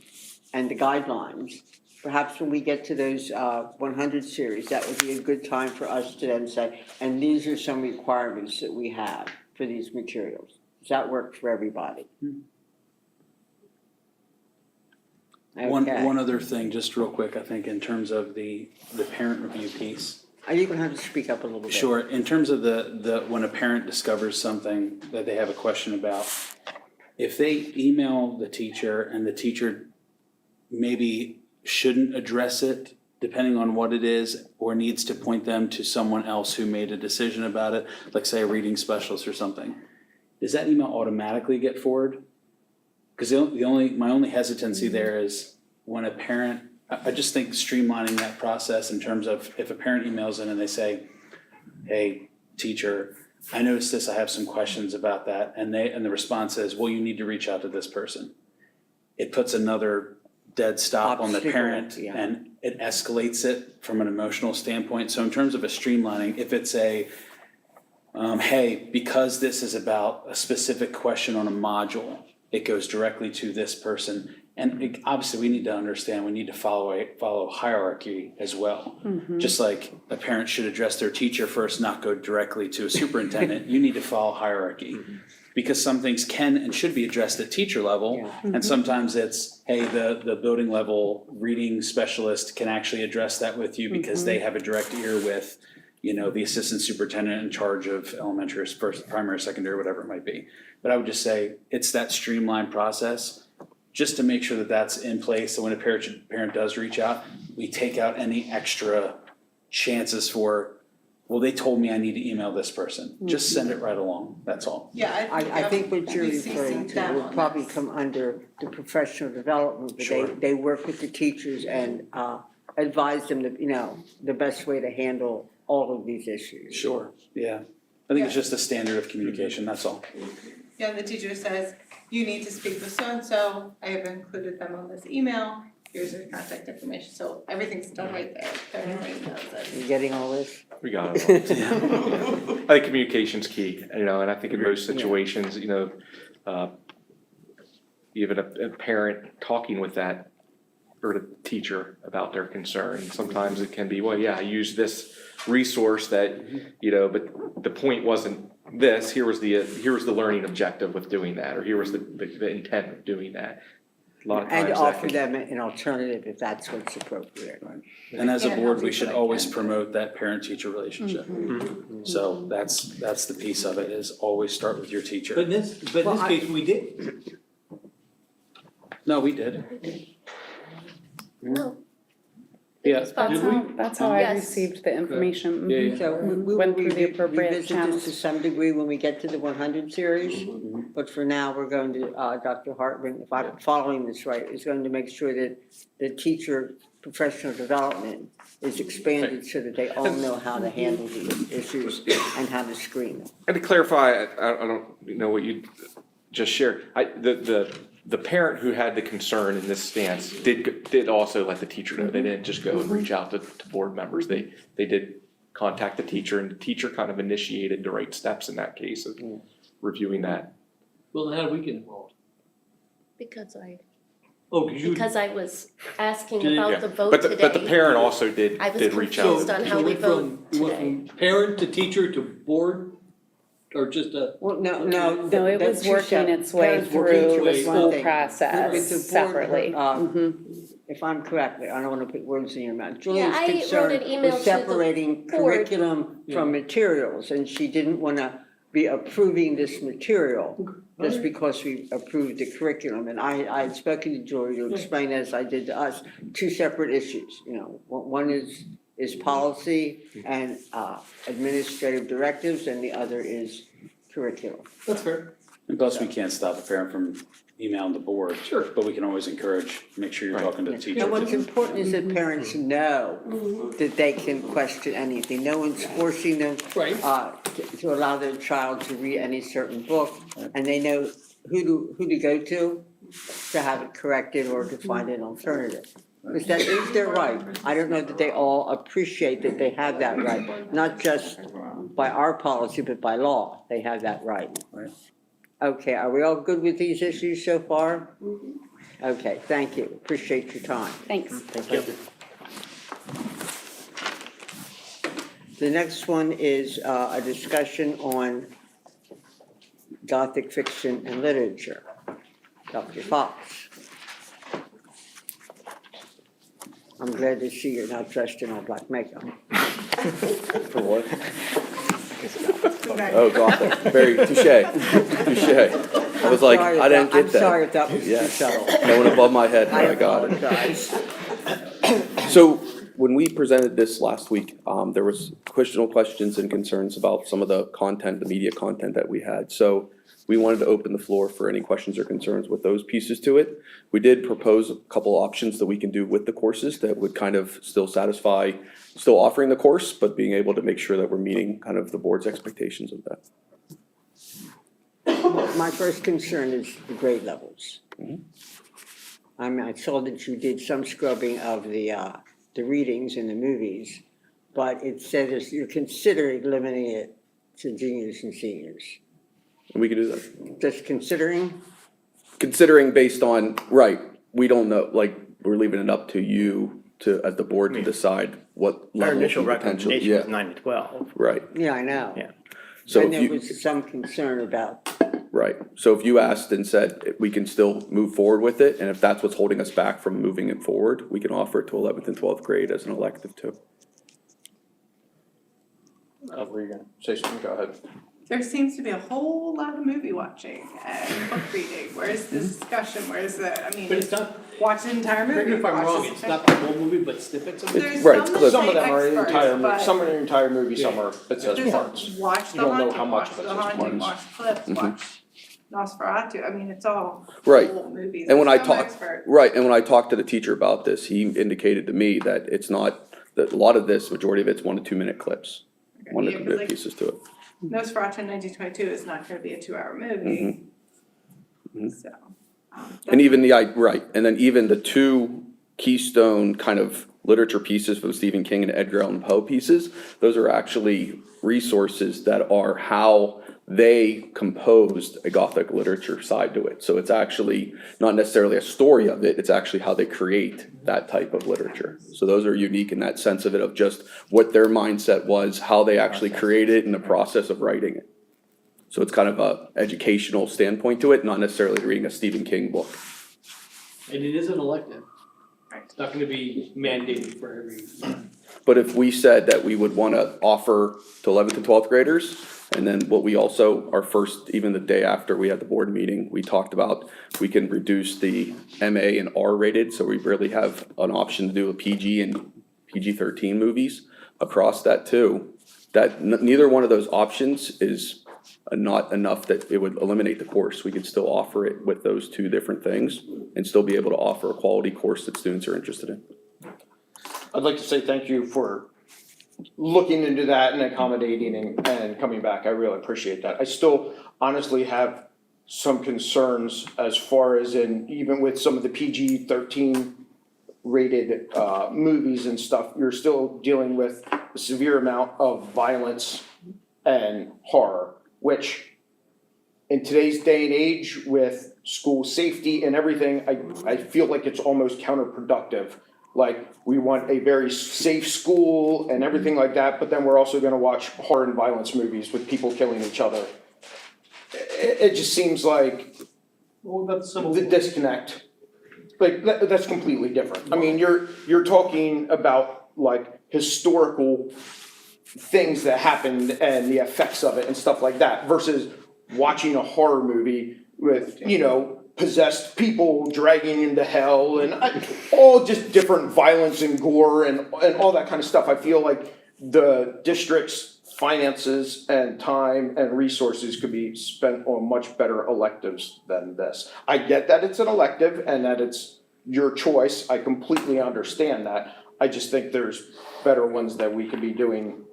and the guidelines, perhaps when we get to those 100 series, that would be a good time for us to then say, and these are some requirements that we have for these materials. Does that work for everybody? Okay. One other thing, just real quick, I think in terms of the parent review piece. Are you gonna have to speak up a little bit? Sure, in terms of the when a parent discovers something that they have a question about, if they email the teacher and the teacher maybe shouldn't address it, depending on what it is, or needs to point them to someone else who made a decision about it, like say a reading specialist or something, does that email automatically get forwarded? Because my only hesitancy there is when a parent, I just think streamlining that process in terms of if a parent emails in and they say, hey, teacher, I noticed this, I have some questions about that, and the response is, well, you need to reach out to this person. It puts another dead stop on the Obstacle, parent, yeah. and it escalates it from an emotional standpoint. So in terms of a streamlining, if it's a, hey, because this is about a specific question on a module, it goes directly to this person. And obviously, we need to understand, we need to follow hierarchy as well. Just like a parent should address their teacher first, not go directly to a superintendent, you need to follow hierarchy. Because some things can and should be addressed at teacher level, and sometimes it's, hey, the building level reading specialist can actually address that with you because they have a direct ear with, the assistant superintendent in charge of elementary, first, primary, secondary, whatever it might be. But I would just say, it's that streamlined process, just to make sure that that's in place, so when a parent does reach out, we take out any extra chances for, well, they told me I need to email this person. Just send it right along, that's all. Yeah, I think what you're we referring CC'd to them will on probably this. come under the professional development, but Sure. they work with the teachers and advise them that, the best way to handle all of these issues. Sure, yeah. I think it's just a standard of communication, that's all. Yeah, the teacher says, you need to speak with so-and-so, I have included them on this email, here's their contact information, so everything's done right there, everybody knows You it. getting all this? we got it all. I think communication's key, and I think in most situations, even a parent talking with that or the teacher about their concern, sometimes it can be, well, yeah, I use this resource that, but the point wasn't this, here was the learning objective with doing that, or here was the intent of doing that. A lot of times And that offer can- them an alternative if that's what's appropriate. And as a Yeah, board, we help should people always can. promote that parent-teacher relationship. So that's the piece of it, is always start with your teacher. But in this case, we did. No, we did. No. Yeah. That's how I Yes. received the information. Yeah, yeah. So we Went will through the appropriate revisit this channels. to some degree when we get to the 100 series. But for now, we're going to, Dr. Hartman, if I'm following this right, is going to make sure that the teacher professional development is expanded so that they all know how to handle these issues and how to screen them. And to clarify, I don't know what you just shared, the parent who had the concern in this stance did also let the teacher know. They didn't just go and reach out to board members. They did contact the teacher, and the teacher kind of initiated the right steps in that case of reviewing that. Well, then how do we get involved? Because I Oh, cause you. because I was asking Did it- about Yeah. the vote But today. but the parent also did I was reach confused out. on how we vote You went today. from parent to teacher to board, or just a? Well, no. No, it that's was two working separate- its way parents working through its the way, one school thing. process With the board, separately. If I'm correct, I don't wanna put words in your mouth. Julian's I wrote an concern email was to the separating board. curriculum from materials, and she didn't wanna be approving this material just because we approved the curriculum. And I had spoken to Julie to explain, as I did to us, two separate issues, you know. One is policy and administrative directives, and the other is curriculum. That's fair. And plus, we can't stop a parent from emailing the board. Sure. But we can always encourage, make sure you're talking to the teacher. And what's important is that parents know that they can question anything. No one's forcing them Right. to allow their child to read any certain book, and they know who to go to have it corrected or to find an alternative. Because that is their right. I don't know that they all appreciate that they have that right, not just by our policy, but by law, they have that right. Right. Okay, are we all good with these issues so far? Okay, thank you, appreciate your time. Thanks. Thank you. The next one is a discussion on Gothic fiction and literature. Dr. Fox. I'm glad to see you're not dressed in all black makeup. For what? Oh, Gothic, very touche. I was like, I didn't get that. I'm sorry if that was too Yes. subtle. No one above my head, I but I got it. apologize. So when we presented this last week, there was additional questions and concerns about some of the content, the media content that we had. So we wanted to open the floor for any questions or concerns with those pieces to it. We did propose a couple options that we can do with the courses that would kind of still satisfy, still offering the course, but being able to make sure that we're meeting kind of the board's expectations of that. My first concern is the grade levels. Mhm. I saw that you did some scrubbing of the readings in the movies, but it says you're considering limiting it to juniors and seniors. And we can do that. Just considering? Considering based on, right, we don't know, like, we're leaving it up to you to, as the board to decide what Our level initial of potential. recommendation was Yeah, 9 to 12. right. Yeah, I know. Yeah. So And if there you, was some concern about, right, so if you asked and said we can still move forward with it, and if that's what's holding us back from moving it forward, we can offer it to 11th and 12th grade as an elective too. Were you gonna say something? Go ahead. There seems to be a whole lot of movie watching and book reading. Where's the discussion? Where's the, I mean, But it's not, watch the entire movie. correct me if I'm watch wrong, the it's not the whole movie, but snippets of it. There's right, some it's that Some of say them are the experts, entire, but some are the entire movie, some are bits and there's parts. a watch You the don't know haunting, how much watch of it the is haunting, parts. watch clips, watch Nosferatu. I mean, it's all Right. whole movies. And when I There's some talked, experts. right, and when I talked to the teacher about this, he indicated to me that it's not, that a lot of this, majority of it's 1 to 2 minute clips. Okay, 1 to yeah, 2 'cause minute like pieces to it. Nosferatu in 1922 is not gonna be a 2-hour movie. Mhm. So. And even right, and then even the 2 keystone kind of literature pieces from Stephen King and Edgar Allan Poe pieces, those are actually resources that are how they composed a Gothic literature side to it. So it's actually not necessarily a story of it, it's actually how they create that type of literature. So those are unique in that sense of it, of just what their mindset was, how they actually created it, and the process of writing it. So it's kind of a educational standpoint to it, not necessarily reading a Stephen King book. And it is an elective. It's not gonna be mandated for every. But if we said that we would wanna offer to 11th and 12th graders, and then what we also, our first, even the day after we had the board meeting, we talked about, we can reduce the MA and R rated, so we really have an option to do a PG and PG-13 movies across that too. That neither one of those options is not enough that it would eliminate the course. We could still offer it with those 2 different things and still be able to offer a quality course that students are interested in. I'd like to say thank you for looking into that and accommodating and coming back. I really appreciate that. I still honestly have some concerns as far as in, even with some of the PG-13 rated movies and stuff, you're still dealing with a severe amount of violence and horror, which in today's day and age with school safety and everything, I feel like it's almost counterproductive. Like, we want a very safe school and everything like that, but then we're also gonna watch horror and violence movies with people killing each other. It just seems like What about the civil the war? disconnect. Like, that's completely different. I mean, you're talking about like historical things that happened and the effects of it and stuff like that versus watching a horror movie with, possessed people dragging into hell and all just different violence and gore and all that kind of stuff. I feel like the district's finances and time and resources could be spent on much better electives than this. I get that it's an elective and that it's your choice. I completely understand that. I just think there's better ones that we could be doing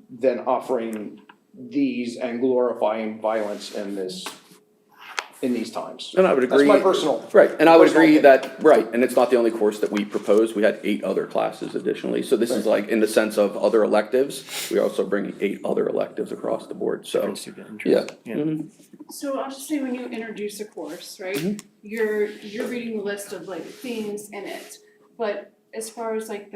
than offering these and glorifying violence in these times. And I would agree. That's my personal. Right, and I would personal agree opinion. that, right, and it's not the only course that we proposed, we had 8 other classes additionally. So this is like, in the sense of other electives, we are also bringing 8 other electives across the board, so, yeah. Mhm. So I'll just say, when you introduce a course, right, you're reading the list of like things in it. But as far as like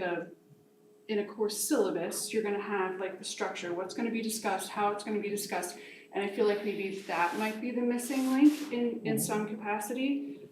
in a course syllabus, you're gonna have like the structure, what's gonna be discussed, how it's gonna be discussed. And I feel like maybe that might be the missing link in some capacity.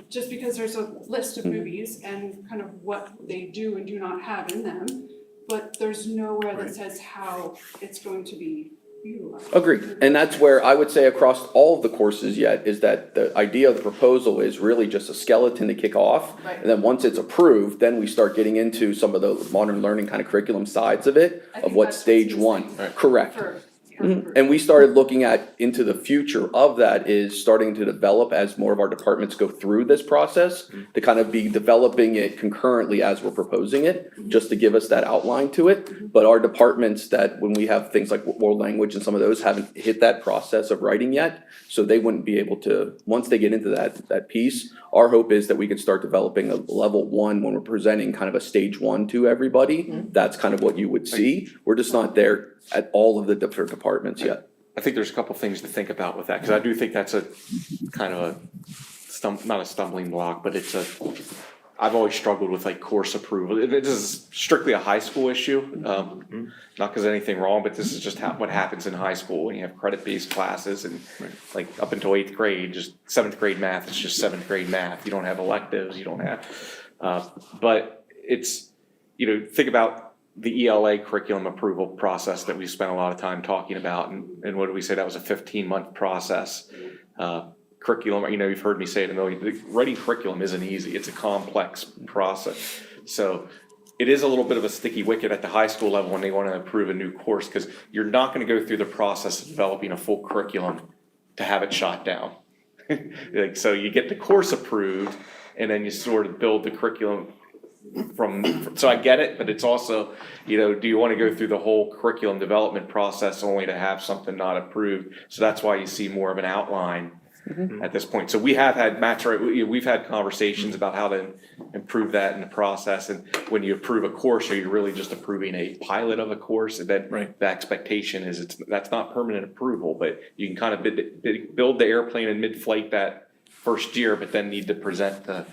Just because there's a list of movies and kind of what they do and do not have in them, but there's nowhere that says how it's going to be utilized. Agreed, and that's where I would say across all of the courses yet, is that the idea of the proposal is really just a skeleton to kick off. Right. And then once it's approved, then we start getting into some of the modern learning kind of curriculum sides of it, I of think what that's stage he's one, saying. correct. For And we started looking at, into the future of that is starting to develop as more of our departments go through this process, to kind of be developing it concurrently as we're proposing it, just to give us that outline to it. But our departments that, when we have things like world language and some of those, haven't hit that process of writing yet. So they wouldn't be able to, once they get into that piece, our hope is that we can start developing a level 1 when we're presenting kind of a stage 1 to everybody. That's kind of what you would see. We're just not there at all of the different departments yet. I think there's a couple things to think about with that, because I do think that's a kind of not a stumbling block, but I've always struggled with like course approval. This is strictly a high school issue, not because anything wrong, but this is just what happens in high school when you have credit-based classes and like up until 8th grade, just 7th grade math, it's just 7th grade math. You don't have electives, you don't have, but it's, think about the ELA curriculum approval process that we spent a lot of time talking about, and what did we say, that was a 15-month process. Curriculum, you've heard me say it a million, writing curriculum isn't easy, it's a complex process. So it is a little bit of a sticky wicket at the high school level when they want to approve a new course, because you're not going to go through the process of developing a full curriculum to have it shot down. So you get the course approved, and then you sort of build the curriculum so I get it, but it's also, do you want to go through the whole curriculum development process only to have something not approved? So that's why you see more of an outline at this point. So we have had, we've had conversations about how to improve that in the process. And when you approve a course, are you really just approving a pilot of a course? And then the expectation is that's not permanent approval, but you can kind of build the airplane in mid-flight that first year, but then need to present the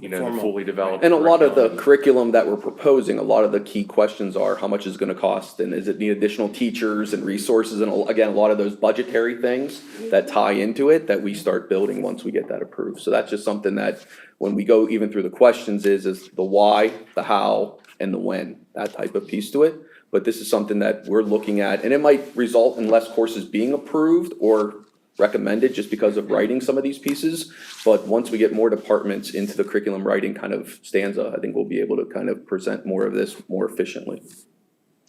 fully developed. And a lot of the curriculum that we're proposing, a lot of the key questions are, how much is it gonna cost, and is it need additional teachers and resources, and again, a lot of those budgetary things that tie into it, that we start building once we get that approved. So that's just something that, when we go even through the questions, is the why, the how, and the when, that type of piece to it. But this is something that we're looking at, and it might result in less courses being approved or recommended just because of writing some of these pieces. But once we get more departments into the curriculum writing kind of stanza, I think we'll be able to kind of present more of this more efficiently.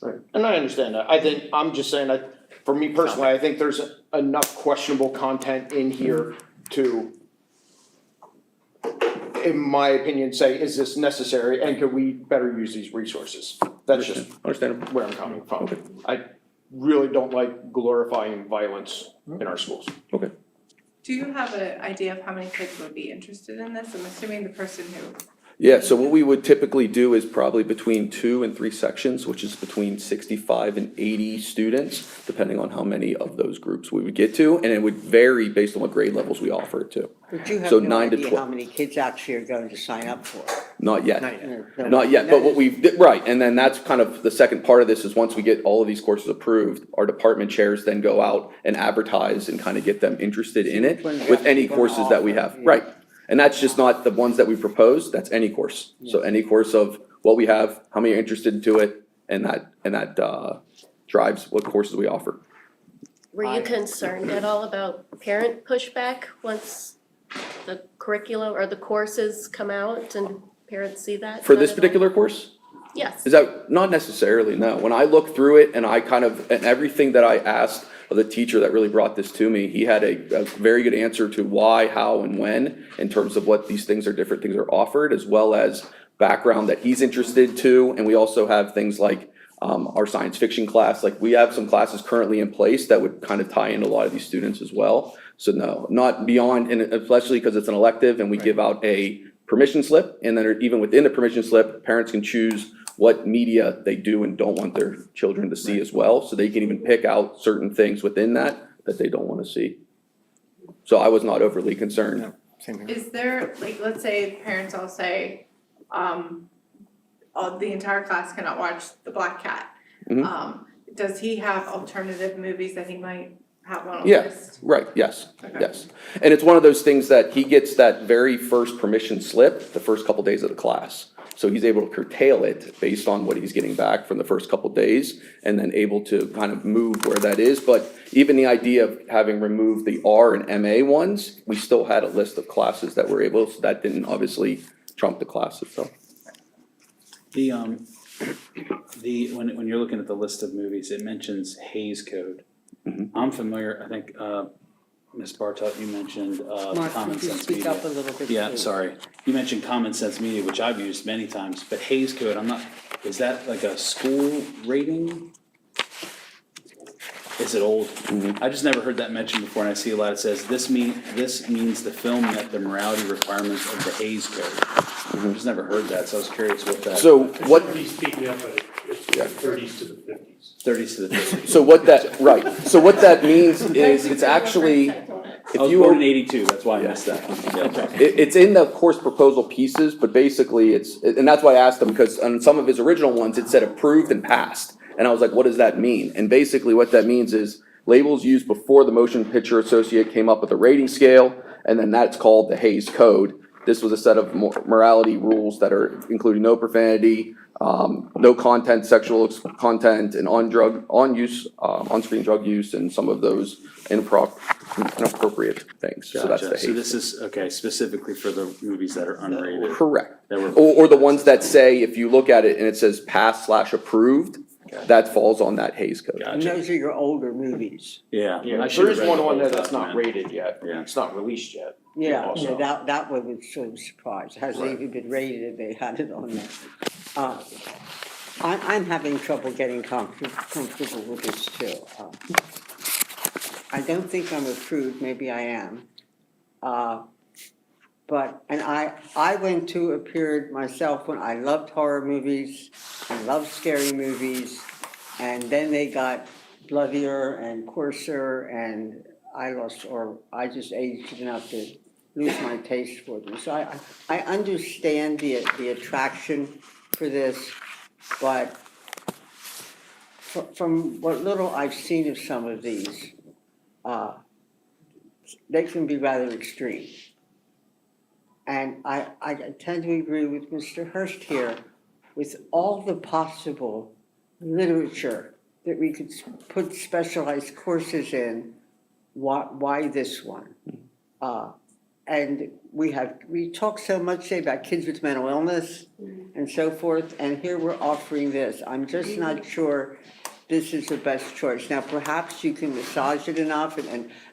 Right, and I understand that. I'm just saying that, for me personally, I think there's enough questionable content in here to, in my opinion, say, is this necessary, and could we better use these resources? That's just understandable where I'm coming from. I really don't like glorifying violence in our schools. Do you have an idea of how many kids would be interested in this? I'm assuming the person who Yeah, so what we would typically do is probably between 2 and 3 sections, which is between 65 and 80 students, depending on how many of those groups we would get to, and it would vary based on what grade levels we offer it to. But you have So no 9 to idea 12. how many kids actually are going to sign up for it. Not yet. Not yet. Not yet, but what we've, right, and then that's kind of the second part of this is once we get all of these courses approved, our department chairs then go out and advertise and kind of get them interested in it with any courses that we have, right. And that's just not the ones that we propose, that's any course. So any course of what we have, how many are interested into it, and that drives what courses we offer. Were you concerned at all about parent pushback once the curriculum or the courses come out and parents see that? For Not this at all? particular course? Yes. Is that, not necessarily, no. When I look through it and I kind of, and everything that I asked of the teacher that really brought this to me, he had a very good answer to why, how, and when, in terms of what these things are, different things are offered, as well as background that he's interested to. And we also have things like our science fiction class, like we have some classes currently in place that would kind of tie in a lot of these students as well. So no, not beyond, and especially because it's an elective and we give out a permission slip, and then even within the permission slip, parents can choose what media they do and don't want their children to see as well. So they can even pick out certain things within that they don't want to see. So I was not overly concerned. Same here. Is there, like, let's say parents all say, the entire class cannot watch The Black Cat. Mhm. Does he have alternative movies that he might have on a Yeah, list? right, yes, Okay. yes. And it's one of those things that he gets that very first permission slip the first couple days of the class. So he's able to curtail it based on what he's getting back from the first couple days and then able to kind of move where that is. But even the idea of having removed the R and MA ones, we still had a list of classes that were able, so that didn't obviously trump the class itself. When you're looking at the list of movies, it mentions Hays Code. Mhm. I'm familiar, I think, Ms. Bartot, you mentioned, Mark, Common could you Sense speak Media. up a little bit? Yeah, please? sorry. You mentioned Common Sense Media, which I've used many times, but Hays Code, I'm not, is that like a school rating? Is it old? Mhm. I just never heard that mentioned before, and I see a lot, it says, this means the film met the morality requirements of the Hays Code. I've just never heard that, so I was curious what that. So what, He's speaking up, but it's Yeah. 30s to the 50s. 30s to the 50s. so what that, right, so what that means is it's actually, I if was you born were. in 82, that's why I missed that. Yeah. It's in the course proposal pieces, but basically and that's why I asked him, because on some of his original ones, it said approved and passed. And I was like, what does that mean? And basically what that means is labels used before the Motion Picture Associate came up with a rating scale, and then that's called the Hays Code. This was a set of morality rules that are including no profanity, no content, sexual content, and on-screen drug use, and some of those inappropriate things. So that's the Gotcha, so Hays. this is, okay, specifically for the movies that are unrated. Correct. That were. Or the ones that say, if you look at it and it says pass/approved, that falls on that Hays Code. And Gotcha, those are your older movies. yeah. Yeah, I should there have is read one the on there whole that's not document. rated yet. Yeah. It's not released yet. Yeah, Also. that one was sort of surprised. Hasn't Right. even been rated, they had it on there. I'm having trouble getting comfortable with this too. I don't think I'm approved, maybe I am. But, and I went to a period myself when I loved horror movies, I loved scary movies, and then they got bloodier and coarser, and I just aged enough to lose my taste for them. So I understand the attraction for this, but from what little I've seen of some of these, they can be rather extreme. And I tend to agree with Mr. Hurst here, with all the possible literature that we could put specialized courses in, why this one? And we talk so much, say, about kids with mental illness and so forth, and here we're offering this. I'm just not sure this is the best choice. Now, perhaps you can massage it enough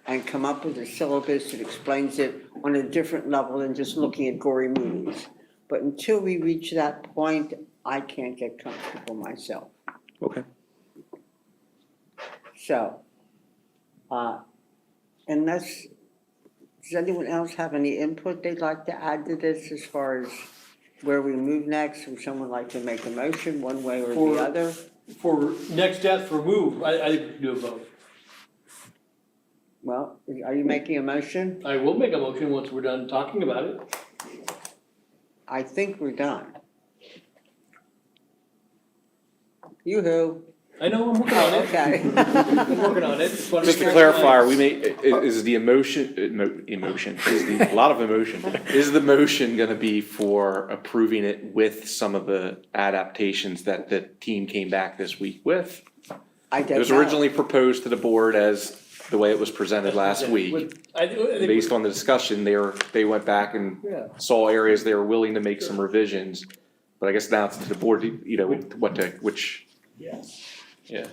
and come up with a syllabus that explains it on a different level than just looking at gory movies. But until we reach that point, I can't get comfortable myself. Okay. So, does anyone else have any input they'd like to add to this as far as where we move next? Would someone like to make a motion one way or For- the other? For next steps for move, I think we can do it both. Well, are you making a motion? I will make a motion once we're done talking about it. I think we're done. Yoo-hoo. I know, I'm working on it. Okay. I'm working on it. Just wanna Just make to sure clarify, are we is the emotion, a lot of emotion. Is the motion gonna be for approving it with some of the adaptations that the team came back this week with? I It don't was know. originally proposed to the board as the way it was presented last week. I think Based on the discussion, they went back and Yeah. saw areas they were willing to make some revisions. But I guess now it's to the board, you know, which, Yes. yeah.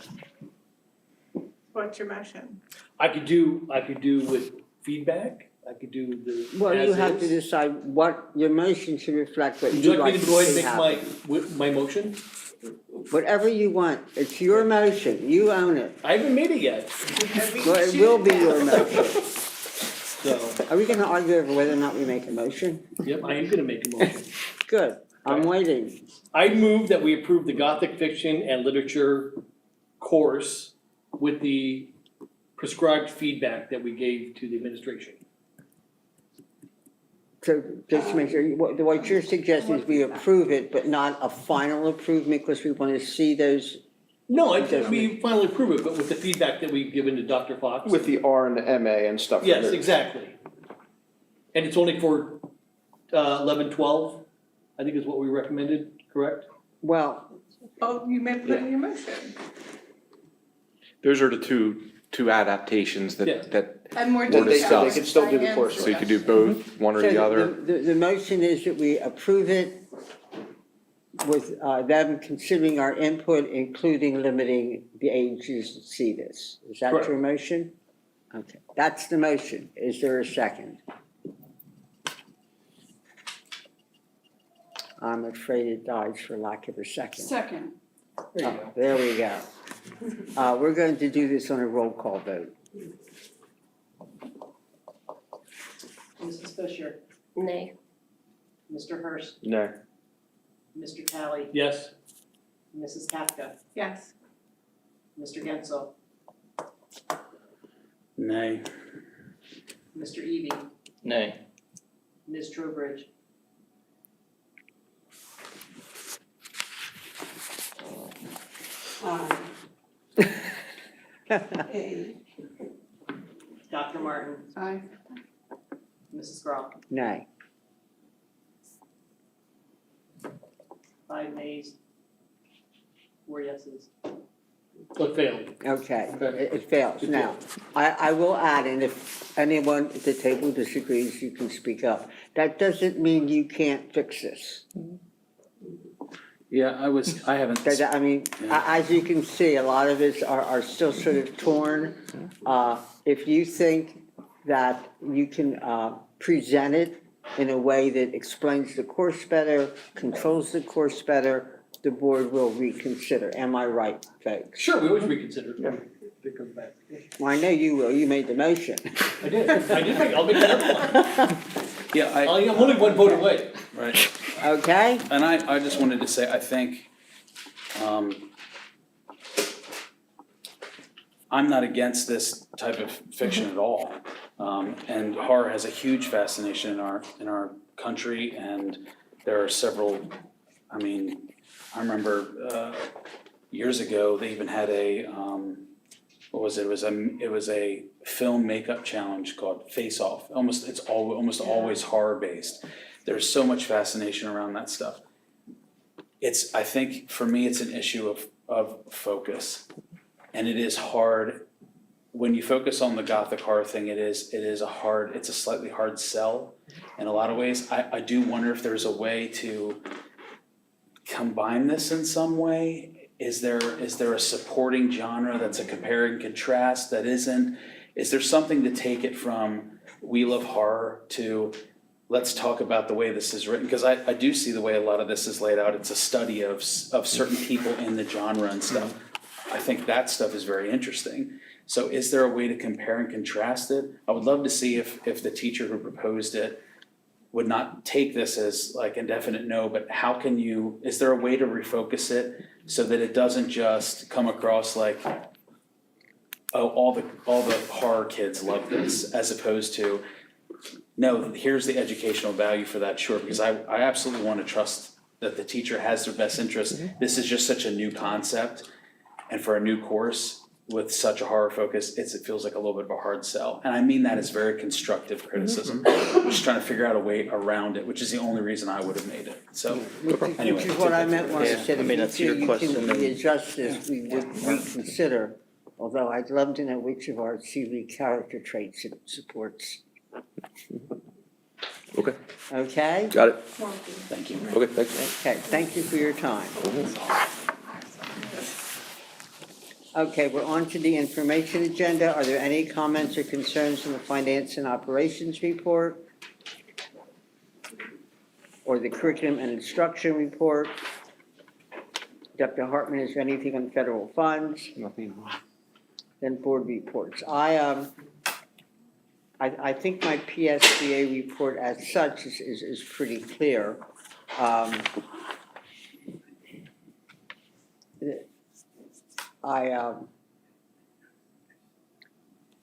What's your motion? I could do with feedback, I could do the Well, you as have to is. decide what, your motion should reflect what Would you'd you like like me to to go ahead and see make my, happen. my motion? Whatever you want, it's your motion, you own it. I haven't made it yet, Well, it will be your motion. so, Are we gonna argue over whether or not we make a motion? yep, I am gonna make a motion. Good, I'm waiting. I move that we approve the Gothic fiction and literature course with the prescribed feedback that we gave to the administration. So just to make sure, what you're suggesting is we approve it, but not a final approvement, because we wanna see those. No, we finally approve it, but with the feedback that we've given to Dr. Fox. With the R and the MA and stuff. Yes, exactly. And it's only for 11, 12, I think is what we recommended, correct? Well, Oh, you may put it in your motion. Those are the two adaptations Yes. that, And more Or details. discuss. They could still do the Diane's course. so you could do suggestion. both, one or so the other. the motion is that we approve it with them considering our input, including limiting the ages to see this. Is that Correct. your motion? Okay, that's the motion. Is there a second? I'm afraid it dies for lack of a second. Second. There you go. There we go. We're going to do this on a roll call vote. Mrs. Fisher, Nay. Mr. Hurst, No. Mr. Talley, Yes, Mrs. Kafka, Yes. Mr. Gensel, Nay. Mr. Eby, Nay. Ms. Trowbridge, Dr. Martin, Aye. Mrs. Grau, Nay. 5 nays, 4 yeses. but failed. Okay, Okay. it fails. Now, I will add, and if anyone at the table disagrees, you can speak up. That doesn't mean you can't fix this. Yeah, I haven't. I mean, as you can see, a lot of it are still sort of torn. If you think that you can present it in a way that explains the course better, controls the course better, the board will reconsider. Am I right, folks? Sure, we always reconsider it when it comes back. Well, I know you will. You made the motion. I did I'll make another one. Yeah, I'm only one vote away. right. Okay? And I just wanted to say, I think, I'm not against this type of fiction at all. And horror has a huge fascination in our country, and there are several, I mean, I remember, years ago, they even had a, what was it? It was a film makeup challenge called Face Off. It's almost always horror-based. There's so much fascination around that stuff. I think, for me, it's an issue of focus. And it is hard, when you focus on the Gothic horror thing, it's a slightly hard sell in a lot of ways. I do wonder if there's a way to combine this in some way. Is there a supporting genre that's a compare and contrast that isn't? Is there something to take it from we love horror to let's talk about the way this is written? Because I do see the way a lot of this is laid out. It's a study of certain people in the genre and stuff. I think that stuff is very interesting. So is there a way to compare and contrast it? I would love to see if the teacher who proposed it would not take this as like indefinite no, but how can you, is there a way to refocus it so that it doesn't just come across like, oh, all the horror kids love this, as opposed to, no, here's the educational value for that, sure, because I absolutely want to trust that the teacher has their best interest. This is just such a new concept, and for a new course with such a horror focus, it feels like a little bit of a hard sell. And I mean that as very constructive criticism. I'm just trying to figure out a way around it, which is the only reason I would have made it, so, anyway. Which is what I meant when I Yeah, said, I mean, if that's you your feel you question, can and- readjust this, we would reconsider. Although I'd love to know which of our CV character traits it supports. Okay, Okay? got it. Thank you. Okay, thanks. Okay, thank you for your time. Okay, we're on to the information agenda. Are there any comments or concerns on the finance and operations report? Or the curriculum and instruction report? Dr. Hartman, is there anything on federal funds? Nothing. Then board reports. I think my PSBA report as such is pretty clear. I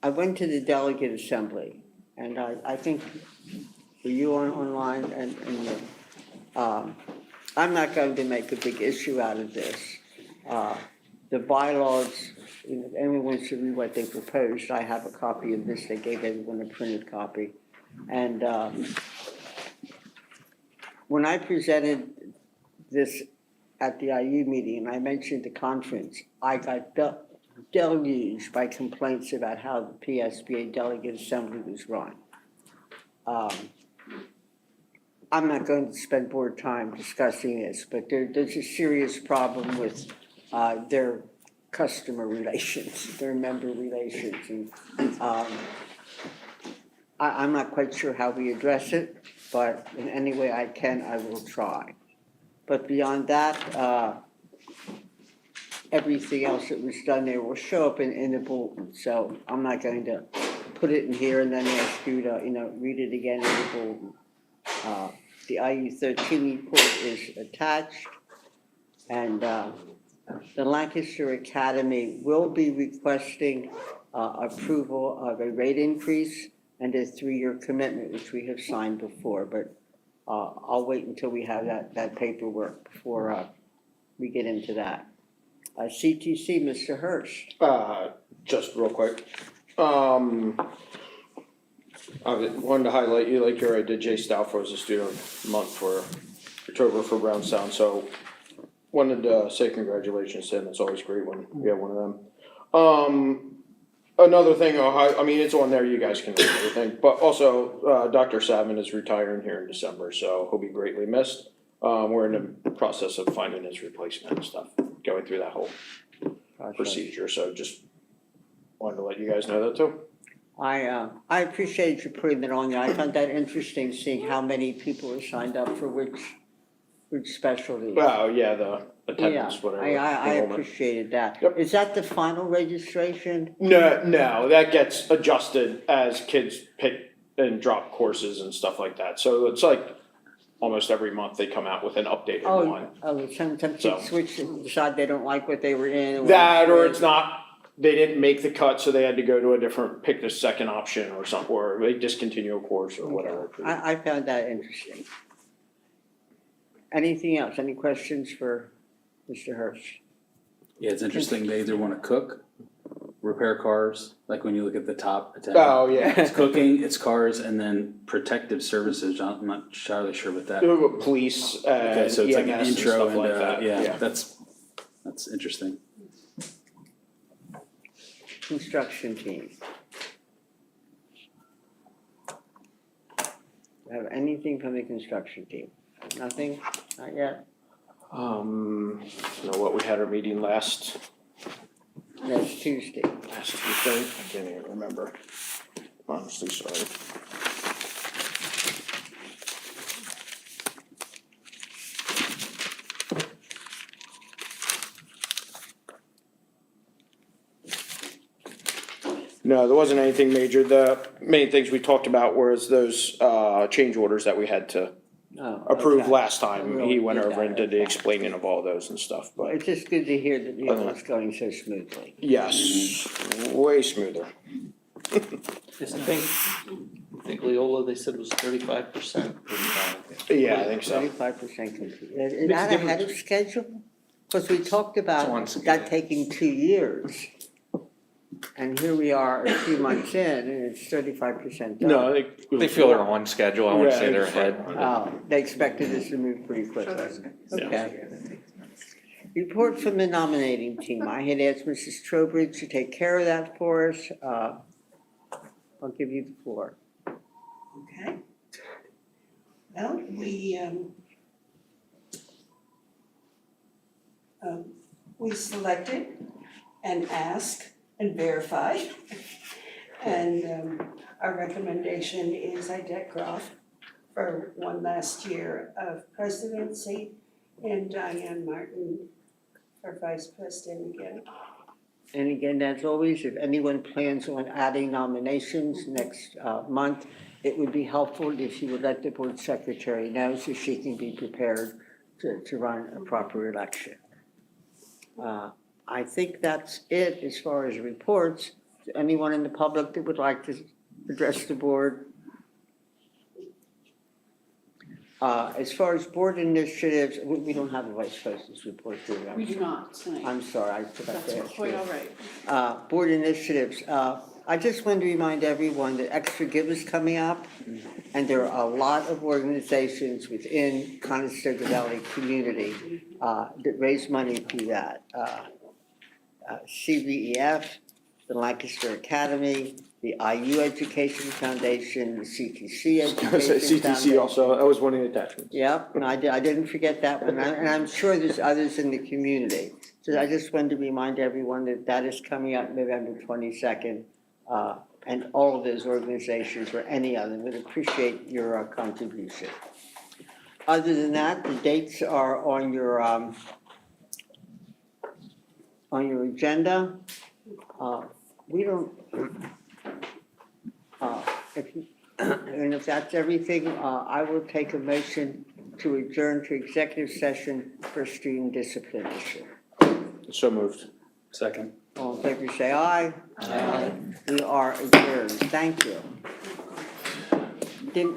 went to the delegate assembly, and I think, were you online, and I'm not going to make a big issue out of this. The bylaws, if anyone wants to read what they proposed, I have a copy of this. They gave everyone a printed copy. And when I presented this at the IU meeting, and I mentioned the conference, I got deluged by complaints about how the PSBA delegate assembly was run. I'm not going to spend board time discussing this, but there's a serious problem with their customer relations, their member relations. And I'm not quite sure how we address it, but in any way I can, I will try. But beyond that, everything else that was done there will show up in the bulletin. So I'm not going to put it in here and then ask you to, read it again in the bulletin. The IU13 report is attached, and the Lancaster Academy will be requesting approval of a rate increase and a 3-year commitment, which we have signed before, but I'll wait until we have that paperwork before we get into that. CTC, Mr. Hurst. Just real quick. I wanted to highlight, you like your, I did Jay Stauffer as a student of the month for October for Brownstown, so wanted to say congratulations to him. It's always great when you have one of them. Another thing, I mean, it's on there, you guys can read everything, but also, Dr. Savin is retiring here in December, so he'll be greatly missed. We're in the process of finding his replacement and stuff, going through that whole procedure, so just wanted to let you guys know that too. I appreciate you putting that on there. I found that interesting, seeing how many people are signed up for which specialty. Well, yeah, the attendance, whatever. I enrollment. appreciated that. Yep. Is that the final registration? No, that gets adjusted as kids pick and drop courses and stuff like that. So it's like almost every month they come out with an updated one. Some kids So- switch and decide they don't like what they were in. That, or it's not, they didn't make the cut, so they had to go to a different, pick the second option or something, or they discontinue a course or whatever. I found that interesting. Anything else? Any questions for Mr. Hirsch? Yeah, it's interesting, they either wanna cook, repair cars, like when you look at the top attendant. Oh, yeah. It's cooking, it's cars, and then protective services, I'm not entirely sure what that. Police Okay, and so it's like an EMS and intro stuff and, like that, yeah, that's interesting. Construction team. Have anything from the construction team? Nothing? Not yet? You know what, we had our meeting last Next Tuesday. Tuesday, I can't even remember, honestly, sorry. No, there wasn't anything major. The main things we talked about was those, change orders that we had to Oh, approve okay. last time. Really He went did over and that, did the okay. explaining of all those and stuff, Well, but it's just good to hear that the deal is going so smoothly. yes, way smoother. I think Leola, they said was 35%. Yeah, I think so. 35% complete. Is Makes a that ahead of difference. schedule? Because we talked about on schedule. that taking 2 years. And here we are a few months in and it's 35% done. No, I think. They feel they're on schedule, I wouldn't say they're ahead. They expected this to move pretty quickly. Yeah. Okay. Report from the nominating team. I had asked Mrs. Trowbridge to take care of that for us. I'll give you the floor. Okay. Well, we selected and asked and verified. And our recommendation is Idette Groff for one last year of presidency and Diane Martin for vice president again. And again, as always, if anyone plans on adding nominations next month, it would be helpful if you would let the board secretary know so she can be prepared to run a proper election. I think that's it as far as reports. Anyone in the public that would like to address the board? As far as board initiatives, we don't have a vice president's report, do we? We do not tonight. I'm sorry, I forgot to That's ask quite you. all right. Board initiatives, I just want to remind everyone that Extra Give is coming up, and there are a lot of organizations within Conestoga Valley community that raise money through that. CVEF, the Lancaster Academy, the IU Education Foundation, the CTC Education Foundation. CTC also, that was one of the attachments. Yep, and I didn't forget that one, and I'm sure there's others in the community. So I just wanted to remind everyone that that is coming up November 22nd. And all of those organizations, or any of them, would appreciate your contribution. Other than that, the dates are on your agenda. We don't, and if that's everything, I will take a motion to adjourn to executive session for student discipline issue. So moved. Second. All in favor, say aye. Aye. We are adjourned. Thank you. Didn't